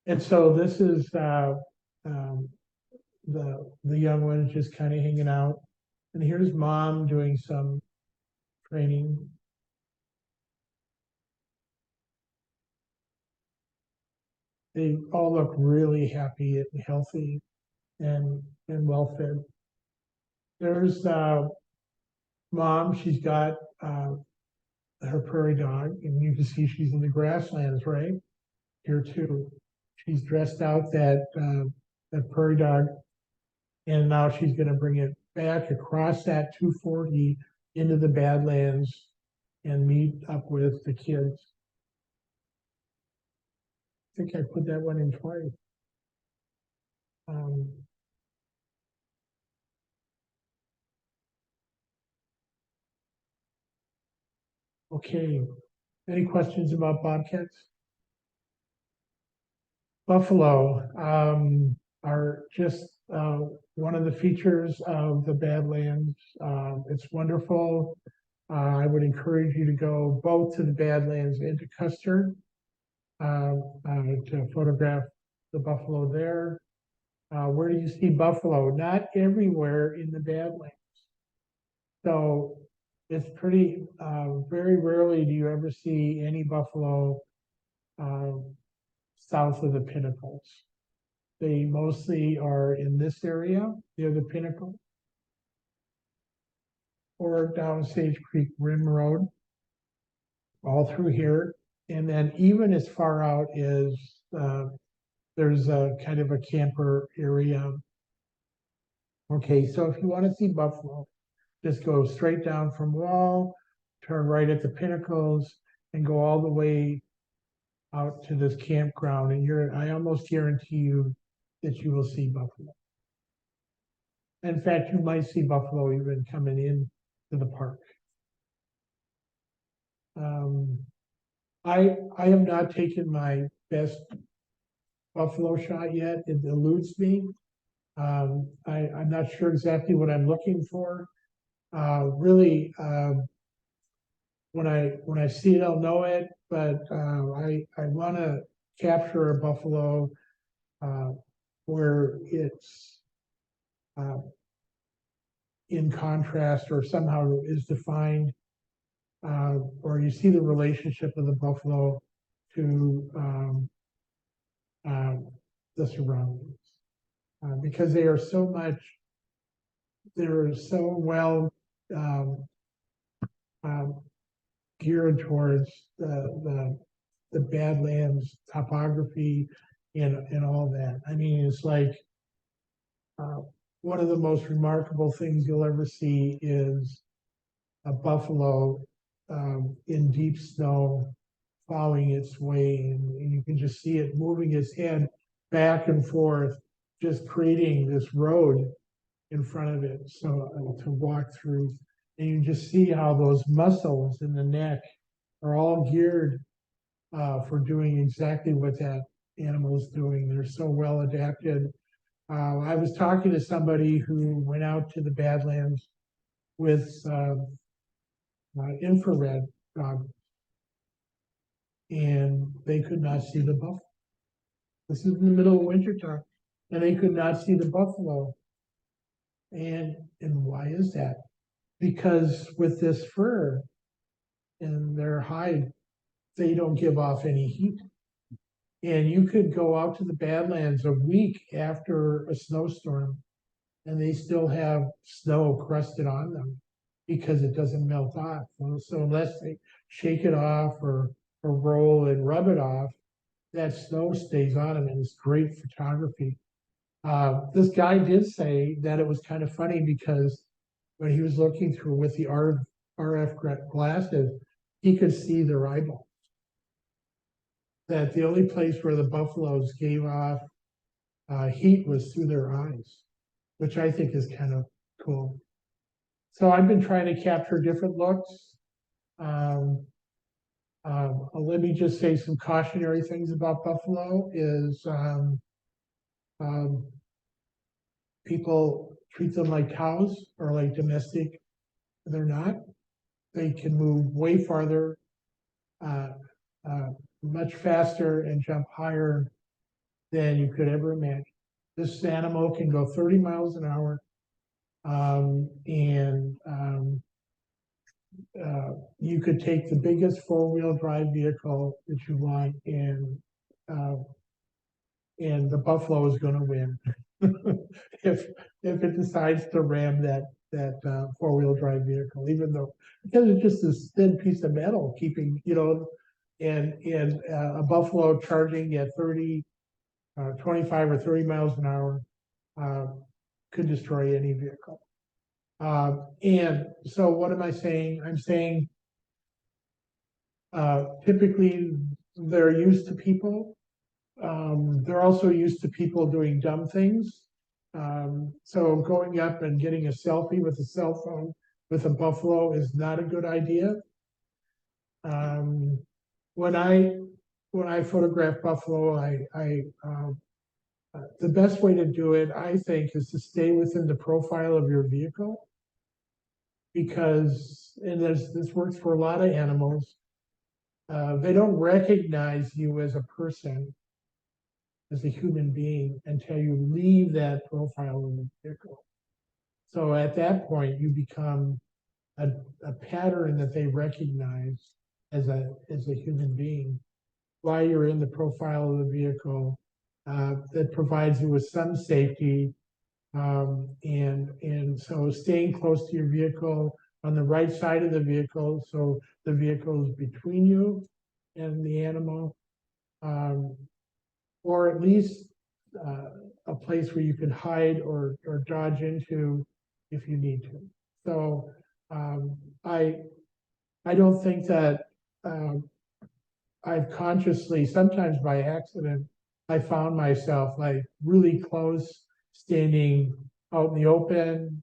And so this is the young ones just kind of hanging out. And here's mom doing some training. They all look really happy and healthy and well fed. There's mom, she's got her prairie dog, and you can see she's in the grasslands, right? Here too. She's dressed out that prairie dog, and now she's going to bring it back across that 240 into the Badlands and meet up with the kids. I think I put that one in twice. Okay, any questions about bobcats? Buffalo are just one of the features of the Badlands. It's wonderful. I would encourage you to go both to the Badlands and to Custer to photograph the buffalo there. Where do you see buffalo? Not everywhere in the Badlands. So it's pretty, very rarely do you ever see any buffalo south of the Pinnacles. They mostly are in this area near the Pinnacle or down Sage Creek Rim Road, all through here. And then even as far out as there's a kind of a camper area. Okay, so if you want to see buffalo, just go straight down from Wall, turn right at the Pinnacles, and go all the way out to this campground. And I almost guarantee you that you will see buffalo. In fact, you might see buffalo even coming in to the park. I have not taken my best buffalo shot yet. It eludes me. I'm not sure exactly what I'm looking for. Really, when I see it, I'll know it. But I want to capture a buffalo where it's in contrast or somehow is defined, or you see the relationship of the buffalo to the surroundings, because they're so well um, um, geared towards the Badlands topography and all that. I mean, it's like one of the most remarkable things you'll ever see is a buffalo in deep snow following its way, and you can just see it moving its head back and forth, just creating this road in front of it so to walk through. And you just see how those muscles in the neck are all geared for doing exactly what that animal is doing. They're so well adapted. I was talking to somebody who went out to the Badlands with infrared goggles, and they could not see the buffalo. This is in the middle of winter time, and they could not see the buffalo. And why is that? Because with this fur and their hide, they don't give off any heat. And you could go out to the Badlands a week after a snowstorm, and they still have snow crusted on them because it doesn't melt off. So unless they shake it off or roll and rub it off, that snow stays on them, and it's great photography. This guy did say that it was kind of funny because when he was looking through with the RF glasses, he could see their eyeballs. That the only place where the buffaloes gave off heat was through their eyes, which I think is kind of cool. So I've been trying to capture different looks. Let me just say some cautionary things about buffalo is people treat them like cows or like domestic. They're not. They can move way farther, much faster, and jump higher than you could ever imagine. This animal can go 30 miles an hour, and you could take the biggest four-wheel drive vehicle that you want, and the buffalo is going to win if it decides to ram that four-wheel drive vehicle, even though because it's just this thin piece of metal keeping and a buffalo charging at 25 or 30 miles an hour could destroy any vehicle. And so what am I saying? I'm saying typically they're used to people. They're also used to people doing dumb things. So going up and getting a selfie with a cell phone with a buffalo is not a good idea. When I photograph buffalo, the best way to do it, I think, is to stay within the profile of your vehicle, because, and this works for a lot of animals, they don't recognize you as a person, as a human being, until you leave that profile in the vehicle. So at that point, you become a pattern that they recognize as a human being while you're in the profile of the vehicle, that provides you with some safety. And so staying close to your vehicle on the right side of the vehicle, so the vehicle is between you and the animal, or at least a place where you can hide or dodge into if you need to. So um, I I don't think that um, I've consciously, sometimes by accident, I found myself like really close, standing out in the open.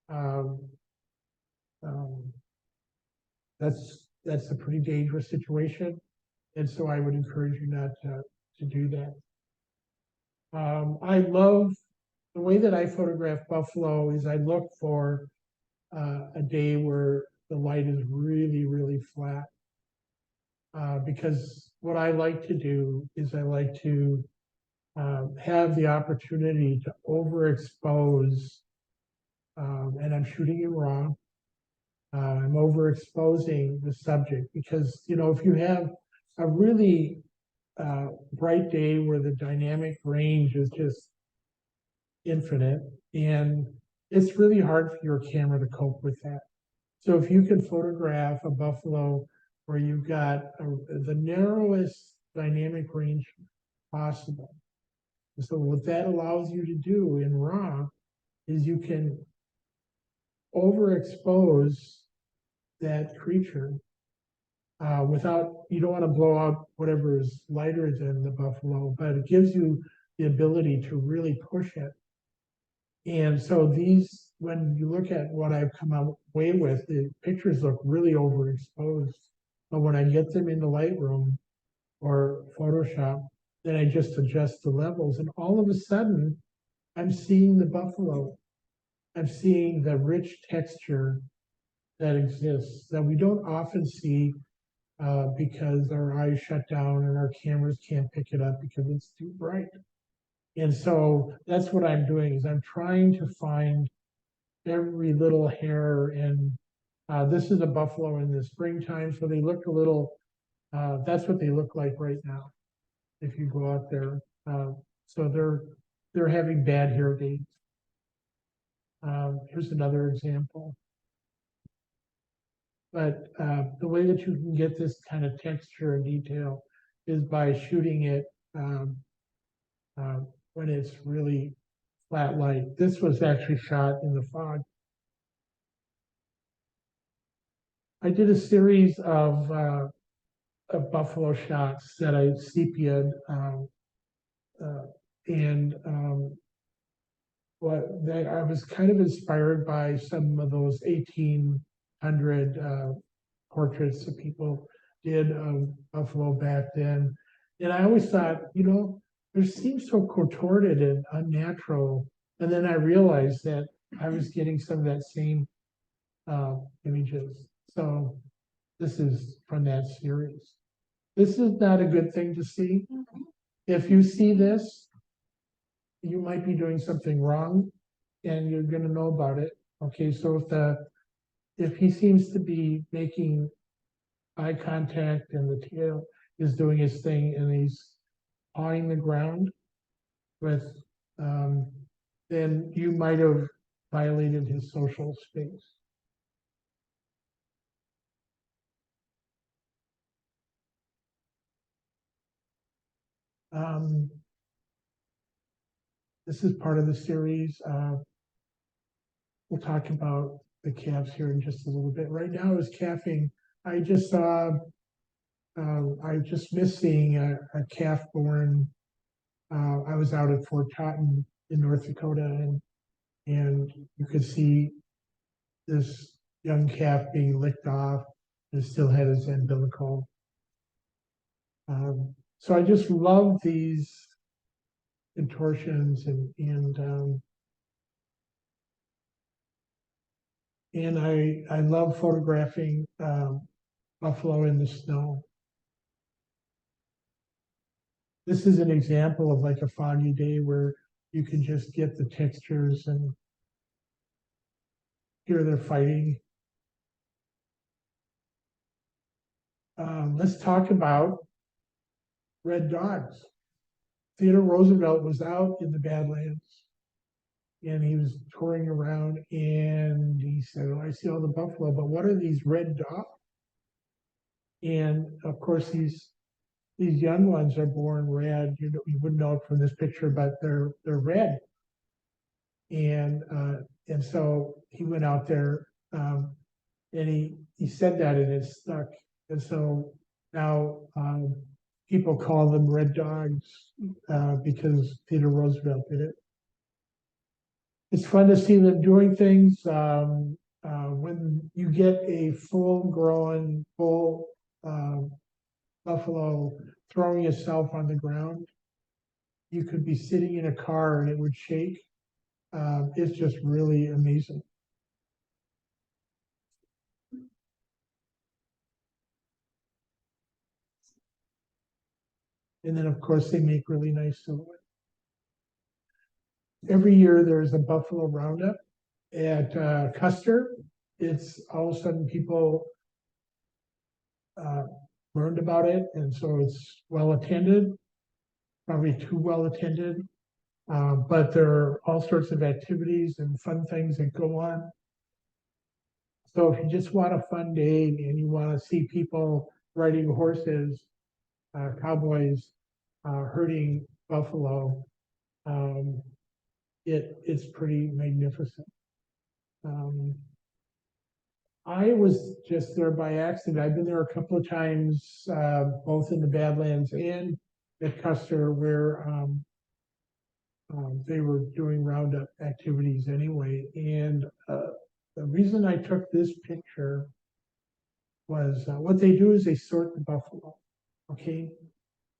Um, um, that's a pretty dangerous situation, and so I would encourage you not to do that. I love the way that I photograph buffalo is I look for a day where the light is really, really flat. Because what I like to do is I like to have the opportunity to overexpose, and I'm shooting it wrong. I'm overexposing the subject because, you know, if you have a really bright day where the dynamic range is just infinite, and it's really hard for your camera to cope with that. So if you can photograph a buffalo where you've got the narrowest dynamic range possible. So what that allows you to do in RAW is you can overexpose that creature without, you don't want to blow out whatever is lighter than the buffalo, but it gives you the ability to really push it. And so these, when you look at what I've come away with, the pictures look really overexposed. But when I get them into Lightroom or Photoshop, then I just adjust the levels. And all of a sudden, I'm seeing the buffalo. I'm seeing the rich texture that exists that we don't often see because our eyes shut down and our cameras can't pick it up because it's too bright. And so that's what I'm doing is I'm trying to find every little hair. And this is a buffalo in the springtime, so they look a little, that's what they look like right now if you go out there. So they're having bad hair days. Here's another example. But the way that you can get this kind of texture and detail is by shooting it uh, when it's really flat light. This was actually shot in the fog. I did a series of buffalo shots that I sepia'd, uh, and I was kind of inspired by some of those 1800 portraits that people did of buffalo back then. And I always thought, you know, they seem so contorted and unnatural. And then I realized that I was getting some of that same images. So this is from that series. This is not a good thing to see. If you see this, you might be doing something wrong and you're going to know about it. Okay, so if he seems to be making eye contact and the tail is doing his thing and he's pawing the ground with, then you might have violated his social space. Um, this is part of the series. We'll talk about the calves here in just a little bit. Right now is calving. I just saw, I just missed seeing a calf born. I was out at Fort Totten in North Dakota, and you could see this young calf being licked off and still had his umbilical. So I just love these contortions and I love photographing buffalo in the snow. This is an example of like a foggy day where you can just get the textures and here they're fighting. Let's talk about red dogs. Theodore Roosevelt was out in the Badlands and he was touring around and he said, "Oh, I see all the buffalo, but what are these red dots?" And of course, these young ones are born red. You wouldn't know it from this picture, but they're red. And so he went out there and he said that and it stuck. And so now people call them red dogs because Theodore Roosevelt did it. It's fun to see them doing things. When you get a full-grown bull buffalo throwing itself on the ground, you could be sitting in a car and it would shake. It's just really amazing. And then, of course, they make really nice silhouette. Every year there's a buffalo roundup at Custer. It's all of a sudden people learned about it, and so it's well attended, probably too well attended. But there are all sorts of activities and fun things that go on. So if you just want a fun day and you want to see people riding horses, cowboys, herding buffalo, it's pretty magnificent. I was just there by accident. I've been there a couple of times, both in the Badlands and at Custer, where they were doing roundup activities anyway. And the reason I took this picture was what they do is they sort the buffalo, okay?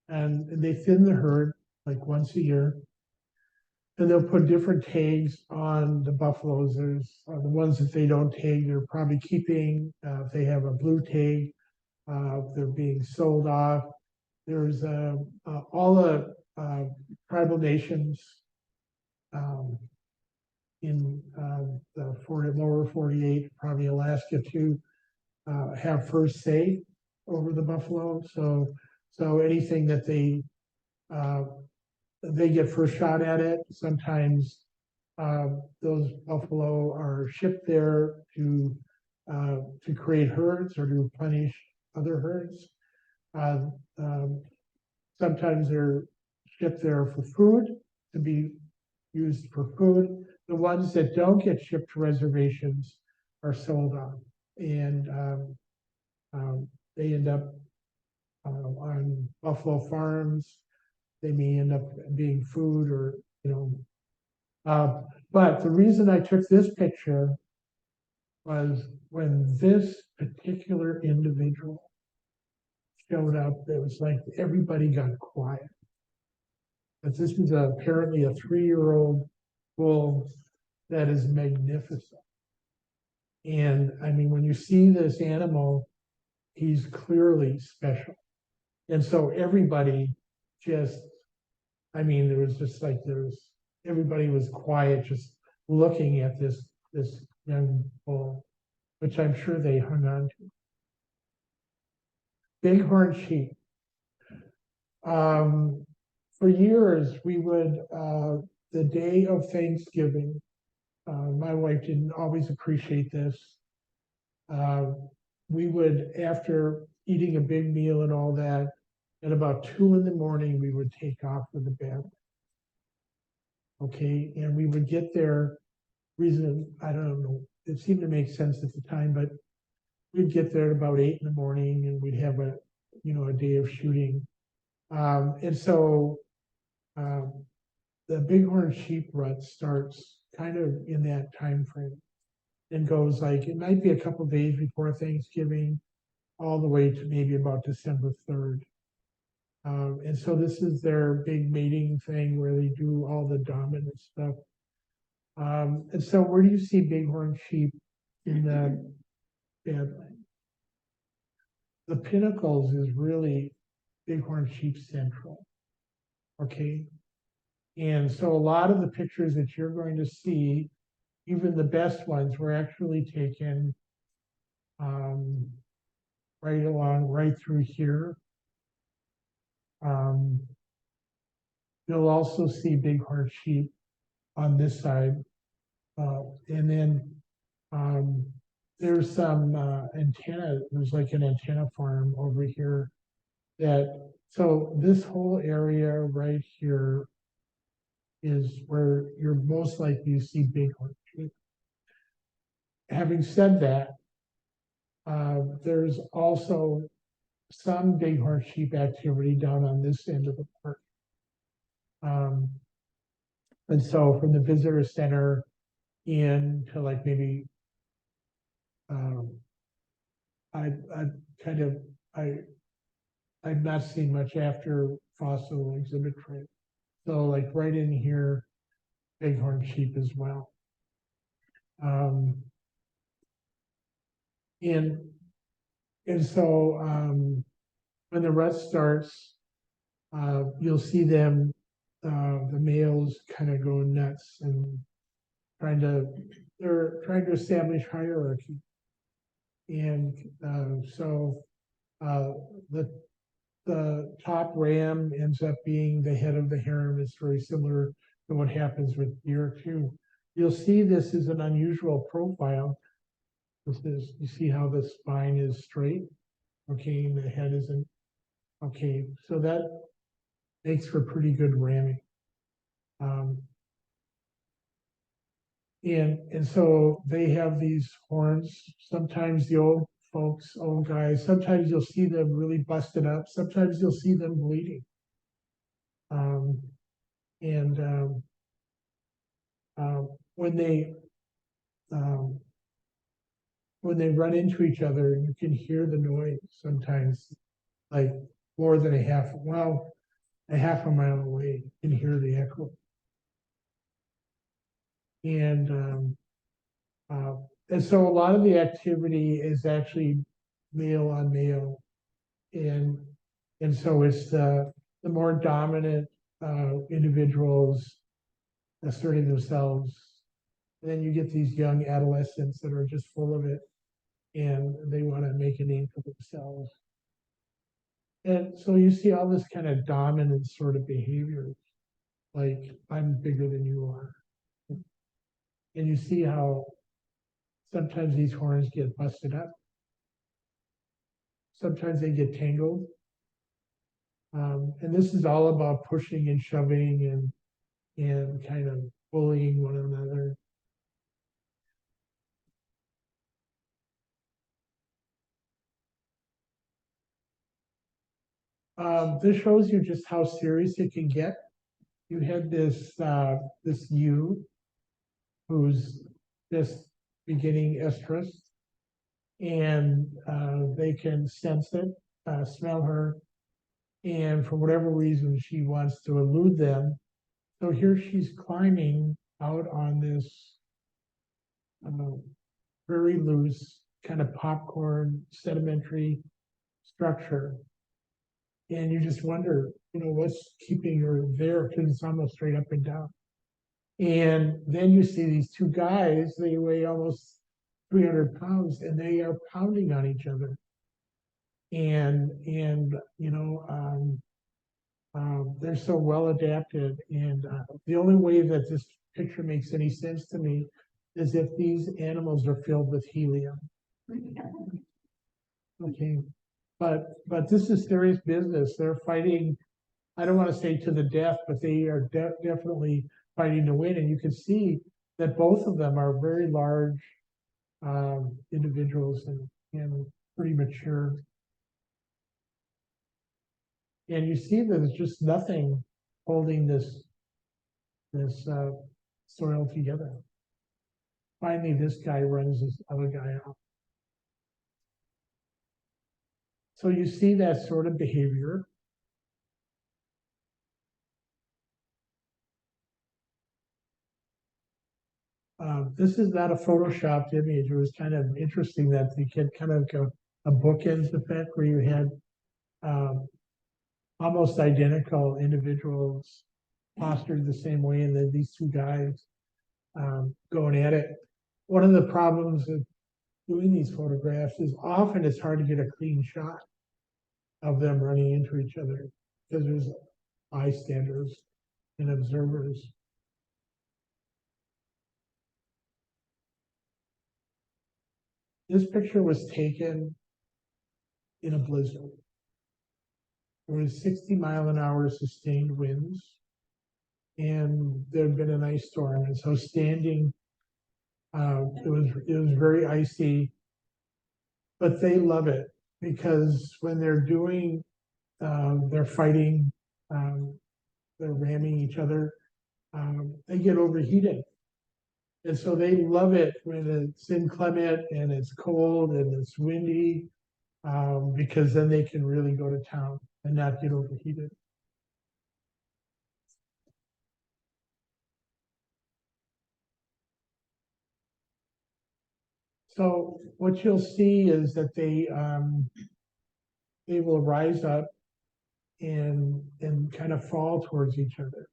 And they thin the herd like once a year. And they'll put different tags on the buffaloes. There's the ones that they don't tag, they're probably keeping. If they have a blue tag, they're being sold off. There's all the tribal nations in the lower 48, probably Alaska too, have first say over the buffalo. So anything that they get first shot at it. Sometimes those buffalo are shipped there to create herds or to replenish other herds. Sometimes they're shipped there for food, to be used for food. The ones that don't get shipped to reservations are sold on, and they end up on buffalo farms. They may end up being food or, but the reason I took this picture was when this particular individual showed up, it was like everybody got quiet. But this was apparently a 3-year-old bull that is magnificent. And I mean, when you see this animal, he's clearly special. And so everybody just, I mean, there was just like, everybody was quiet, just looking at this young bull, which I'm sure they hung on to. Bighorn sheep. For years, we would, the day of Thanksgiving, my wife didn't always appreciate this. We would, after eating a big meal and all that, at about 2 a.m, we would take off for the bed. Okay, and we would get there, I don't know, it seemed to make sense at the time, but we'd get there at about 8 a.m, and we'd have a day of shooting. And so the bighorn sheep rut starts kind of in that time frame and goes like, it might be a couple days before Thanksgiving, all the way to maybe about December 3rd. And so this is their big mating thing where they do all the dominant stuff. And so where do you see bighorn sheep in the Badlands? The Pinnacles is really bighorn sheep central. Okay. And so a lot of the pictures that you're going to see, even the best ones, were actually taken right through here. You'll also see bighorn sheep on this side. And then there's some antenna, there's like an antenna farm over here so this whole area right here is where you're most likely to see bighorn sheep. Having said that, there's also some bighorn sheep activity down on this end of the park. And so from the visitor center in to like maybe I kind of I've not seen much after fossil exhibit trail. So like right in here, bighorn sheep as well. And so when the rut starts, you'll see them, the males kind of go nuts and they're trying to establish hierarchy. And so the top ram ends up being the head of the harem. It's very similar to what happens with deer too. You'll see this is an unusual profile. You see how the spine is straight, okay, and the head isn't, okay. So that makes for pretty good ramming. And so they have these horns. Sometimes the old guys, sometimes you'll see them really busted up. Sometimes you'll see them bleeding. And when they run into each other, you can hear the noise sometimes, like more than a half a mile away. You can hear the echo. And so a lot of the activity is actually male on male, and so it's the more dominant individuals asserting themselves. And then you get these young adolescents that are just full of it, and they want to make a name for themselves. And so you see all this kind of dominant sort of behavior, like I'm bigger than you are. And you see how sometimes these horns get busted up. Sometimes they get tangled. And this is all about pushing and shoving and kind of bullying one another. This shows you just how serious it can get. You had this ewe who's just beginning estrus, and they can sense it, smell her, and for whatever reason, she wants to elude them. So here she's climbing out on this very loose kind of popcorn sedimentary structure. And you just wonder, what's keeping her there, because it's almost straight up and down. And then you see these two guys, they weigh almost 300 pounds, and they are pounding on each other. And they're so well adapted. And the only way that this picture makes any sense to me is if these animals are filled with helium. Okay, but this is serious business. They're fighting, I don't want to say to the death, but they are definitely fighting to win. And you can see that both of them are very large individuals and pretty mature. And you see that there's just nothing holding this soil together. Finally, this guy runs this other guy out. So you see that sort of behavior. This is not a photoshopped image. It was kind of interesting that you had kind of a bookends effect where you had almost identical individuals postured the same way, and then these two guys going at it. One of the problems of doing these photographs is often it's hard to get a clean shot of them running into each other because there's bystanders. and observers. This picture was taken in a blizzard. There was 60-mile-an-hour sustained winds, and there had been an ice storm, and so standing, it was very icy. But they love it because when they're doing, they're fighting, they're ramming each other, they get overheated. And so they love it when it's inclement and it's cold and it's windy, because then they can really go to town and not get overheated. So what you'll see is that they will rise up and kind of fall towards each other.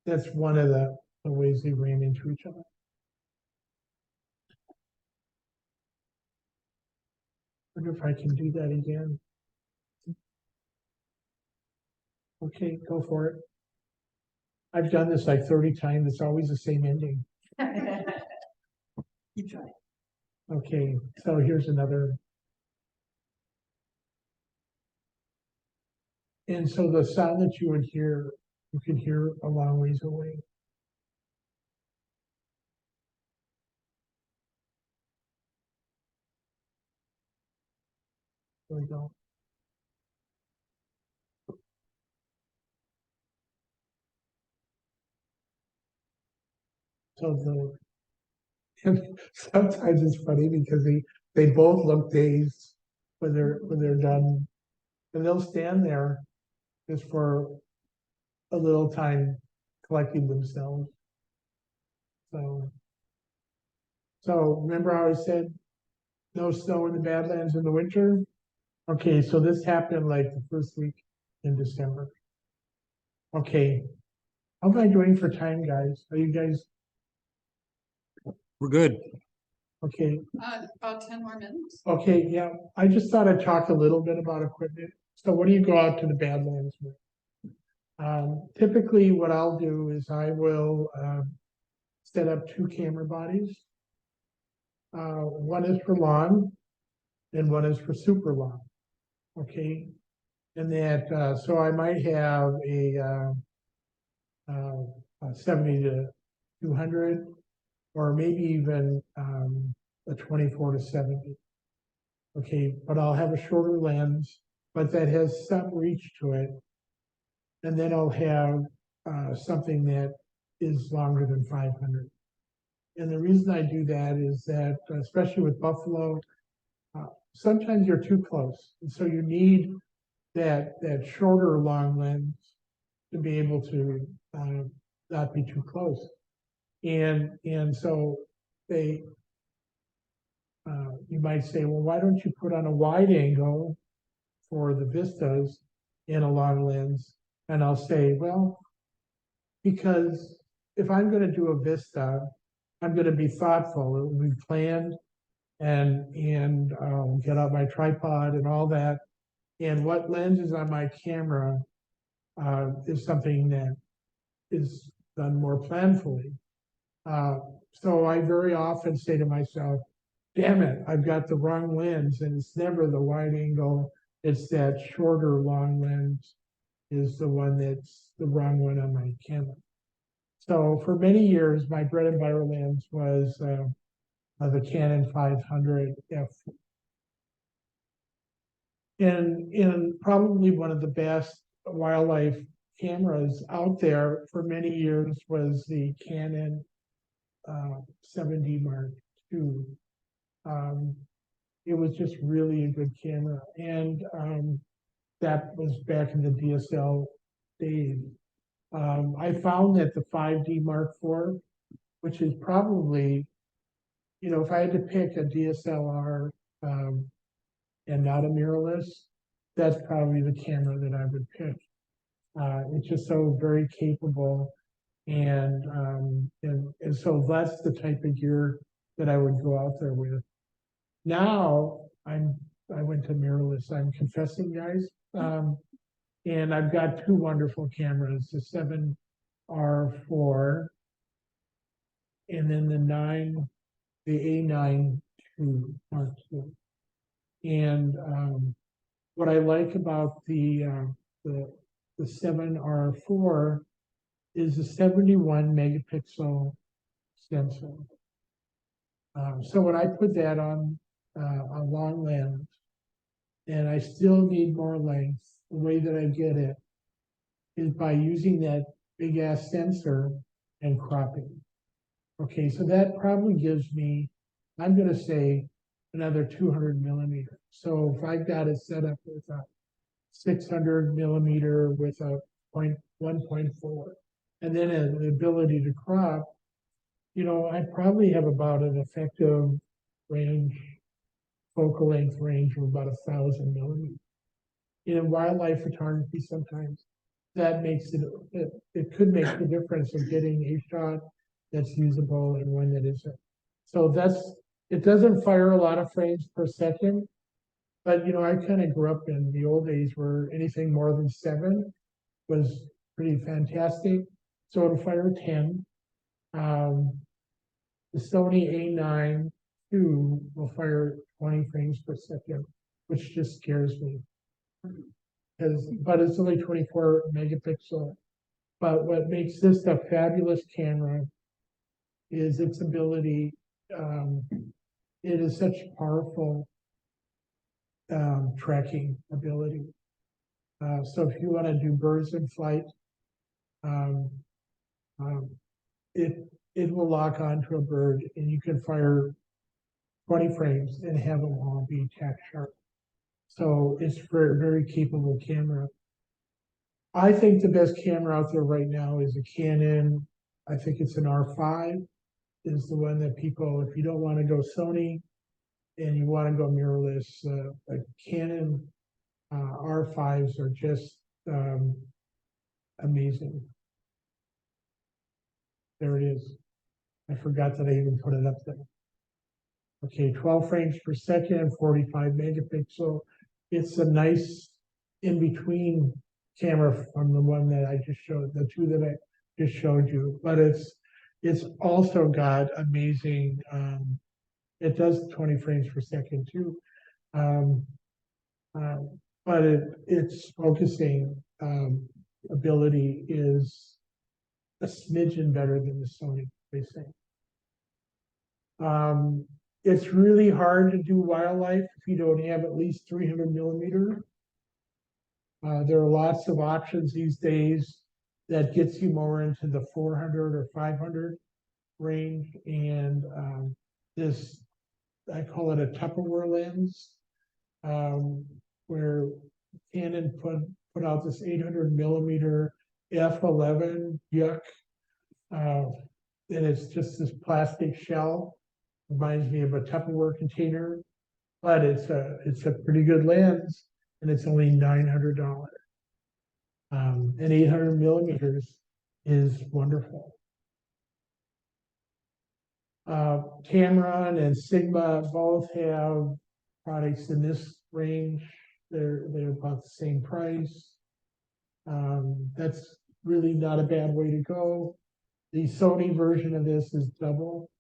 That's one of the ways they ran into each other. I wonder if I can do that again. Okay, go for it. I've done this like 30 times. It's always the same ending. Keep trying. Okay, so here's another. And so the sound that you would hear, you could hear a long ways away. There we go. So and sometimes it's funny because they both look dazed when they're done, and they'll stand there just for a little time collecting themselves. So remember how I said no snow in the Badlands in the winter? Okay, so this happened like the first week in December. Okay, how am I doing for time, guys? Are you guys We're good. okay? About 10 more minutes. Okay, yeah. I just thought I'd talk a little bit about equipment. So what do you go out to the Badlands with? Typically, what I'll do is I will set up 2 camera bodies. One is for long, and one is for super long. Okay, and that so I might have a 70 to 200, or maybe even a 24 to 70. Okay, but I'll have a shorter lens, but that has some reach to it. And then I'll have something that is longer than 500. And the reason I do that is that, especially with buffalo, sometimes you're too close. And so you need that shorter long lens to be able to not be too close. And so they, you might say, well, why don't you put on a wide angle for the vistas in a long lens? And I'll say, well, because if I'm going to do a vista, I'm going to be thoughtful. It will be planned, and get out my tripod and all that. And what lens is on my camera is something that is done more planfully. So I very often say to myself, damn it, I've got the wrong lens, and it's never the wide angle. It's that shorter long lens is the one that's the wrong one on my camera. So for many years, my bread and butter lens was the Canon 500 f. And probably one of the best wildlife cameras out there for many years was the Canon 7D Mark II. It was just really a good camera, and that was back in the DSL days. I found that the 5D Mark IV, which is probably, if I had to pick a DSLR and not a mirrorless, that's probably the camera that I would pick. It's just so very capable, and so that's the type of gear that I would go out there with. Now I went to mirrorless. I'm confessing, guys, And I've got two wonderful cameras, the 7R4 and then the A9 Mark II. And what I like about the 7R4 is a 71 megapixel sensor. So when I put that on a long lens, and I still need more length, the way that I get it is by using that big ass sensor and cropping. Okay, so that probably gives me, I'm gonna say, another 200 millimeters. So if I've got it set up with a 600 millimeter with a 1.4, and then the ability to crop, I probably have about an effective range, focal length range of about 1,000 millimeters. In wildlife photography, sometimes that makes it could make the difference of getting a shot that's usable and one that isn't. So it doesn't fire a lot of frames per second, but I kind of grew up in the old days where anything more than 7 was pretty fantastic. So it'll fire 10. The Sony A9 II will fire 20 frames per second, which just scares me. But it's only 24 megapixel. But what makes this a fabulous camera is its ability. It is such powerful tracking ability. So if you want to do birds in flight, um, um, it will lock onto a bird and you can fire 20 frames and have them all be tack sharp. So it's a very capable camera. I think the best camera out there right now is a Canon. I think it's an R5 is the one that people, if you don't want to go Sony and you want to go mirrorless, like Canon R5s are just amazing. There it is. I forgot that I even put it up there. Okay, 12 frames per second, 45 megapixel. It's a nice in-between camera from the one that I just showed, the two that I just showed you, but it's also got amazing, it does 20 frames per second too. Um, but its focusing ability is a smidgen better than the Sony, they say. It's really hard to do wildlife if you don't have at least 300 millimeter. There are lots of options these days that gets you more into the 400 or 500 range. And this, I call it a Tupperware lens, where Canon put out this 800 millimeter f11 yuck. And it's just this plastic shell. Reminds me of a Tupperware container, but it's a pretty good lens, and it's only $900. And 800 millimeters is wonderful. Tamron and Sigma both have products in this range. They're about the same price. That's really not a bad way to go. The Sony version of this is double.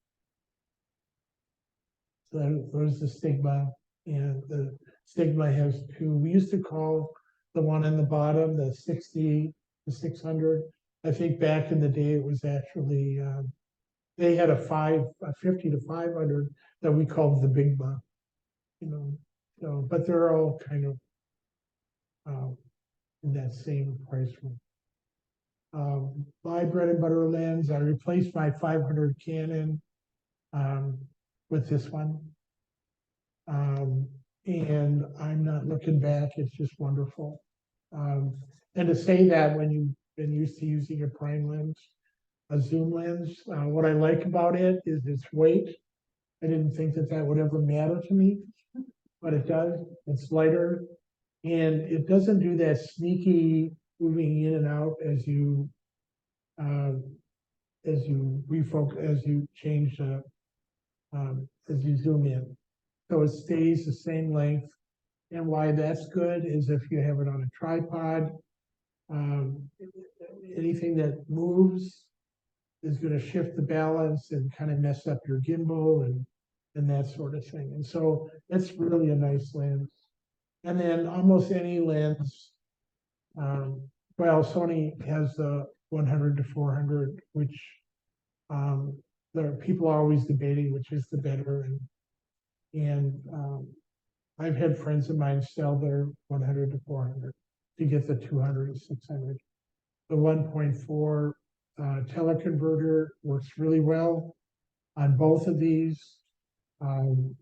So there's the Sigma, and the Sigma has two. We used to call the one on the bottom the 60, the 600. I think back in the day it was actually they had a 50 to 500 that we called the Big Ma, So, but they're all kind of in that same price range. My bread and butter lens, I replaced my 500 Canon with this one. And I'm not looking back, it's just wonderful. And to say that when you've been used to using a prime lens, a zoom lens, what I like about it is its weight. I didn't think that would ever matter to me, but it does. It's lighter, and it doesn't do that sneaky moving in and out as you refocus, as you change, as you zoom in. So it stays the same length. And why that's good is if you have it on a tripod, Um, anything that moves is gonna shift the balance and kind of mess up your gimbal and that sort of thing. And so it's really a nice lens. And then almost any lens, well, Sony has the 100 to 400, which there are people are always debating which is the better. And I've had friends of mine sell their 100 to 400 to get the 200 to 600. The 1.4 teleconverter works really well on both of these.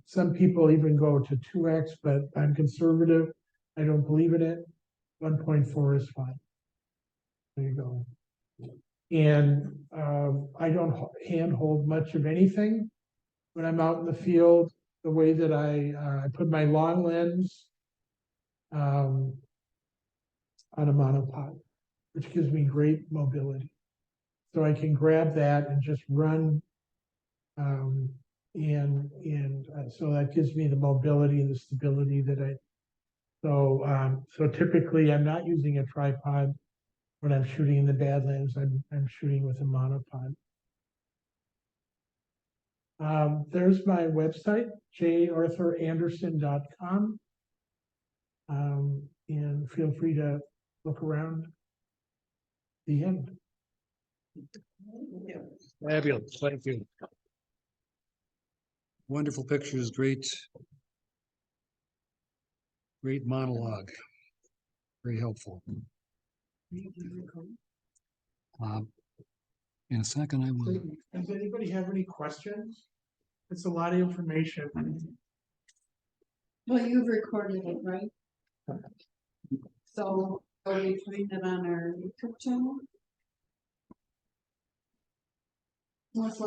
Some people even go to 2x, but I'm conservative. I don't believe in it. 1.4 is fine. There you go. And I don't handhold much of anything when I'm out in the field. The way that I put my long lens on a monopod, which gives me great mobility. So I can grab that and just run, so that gives me the mobility and the stability that I. So typically I'm not using a tripod when I'm shooting in the Badlands. I'm shooting with a monopod. There's my website, jarthur.anderson.com. And feel free to look around. The end. Fabulous, thank you. Wonderful pictures, great monologue. Very helpful. In a second, I will. Does anybody have any questions? It's a lot of information. Well, you've recorded it, right? So are we putting it on our YouTube channel? Most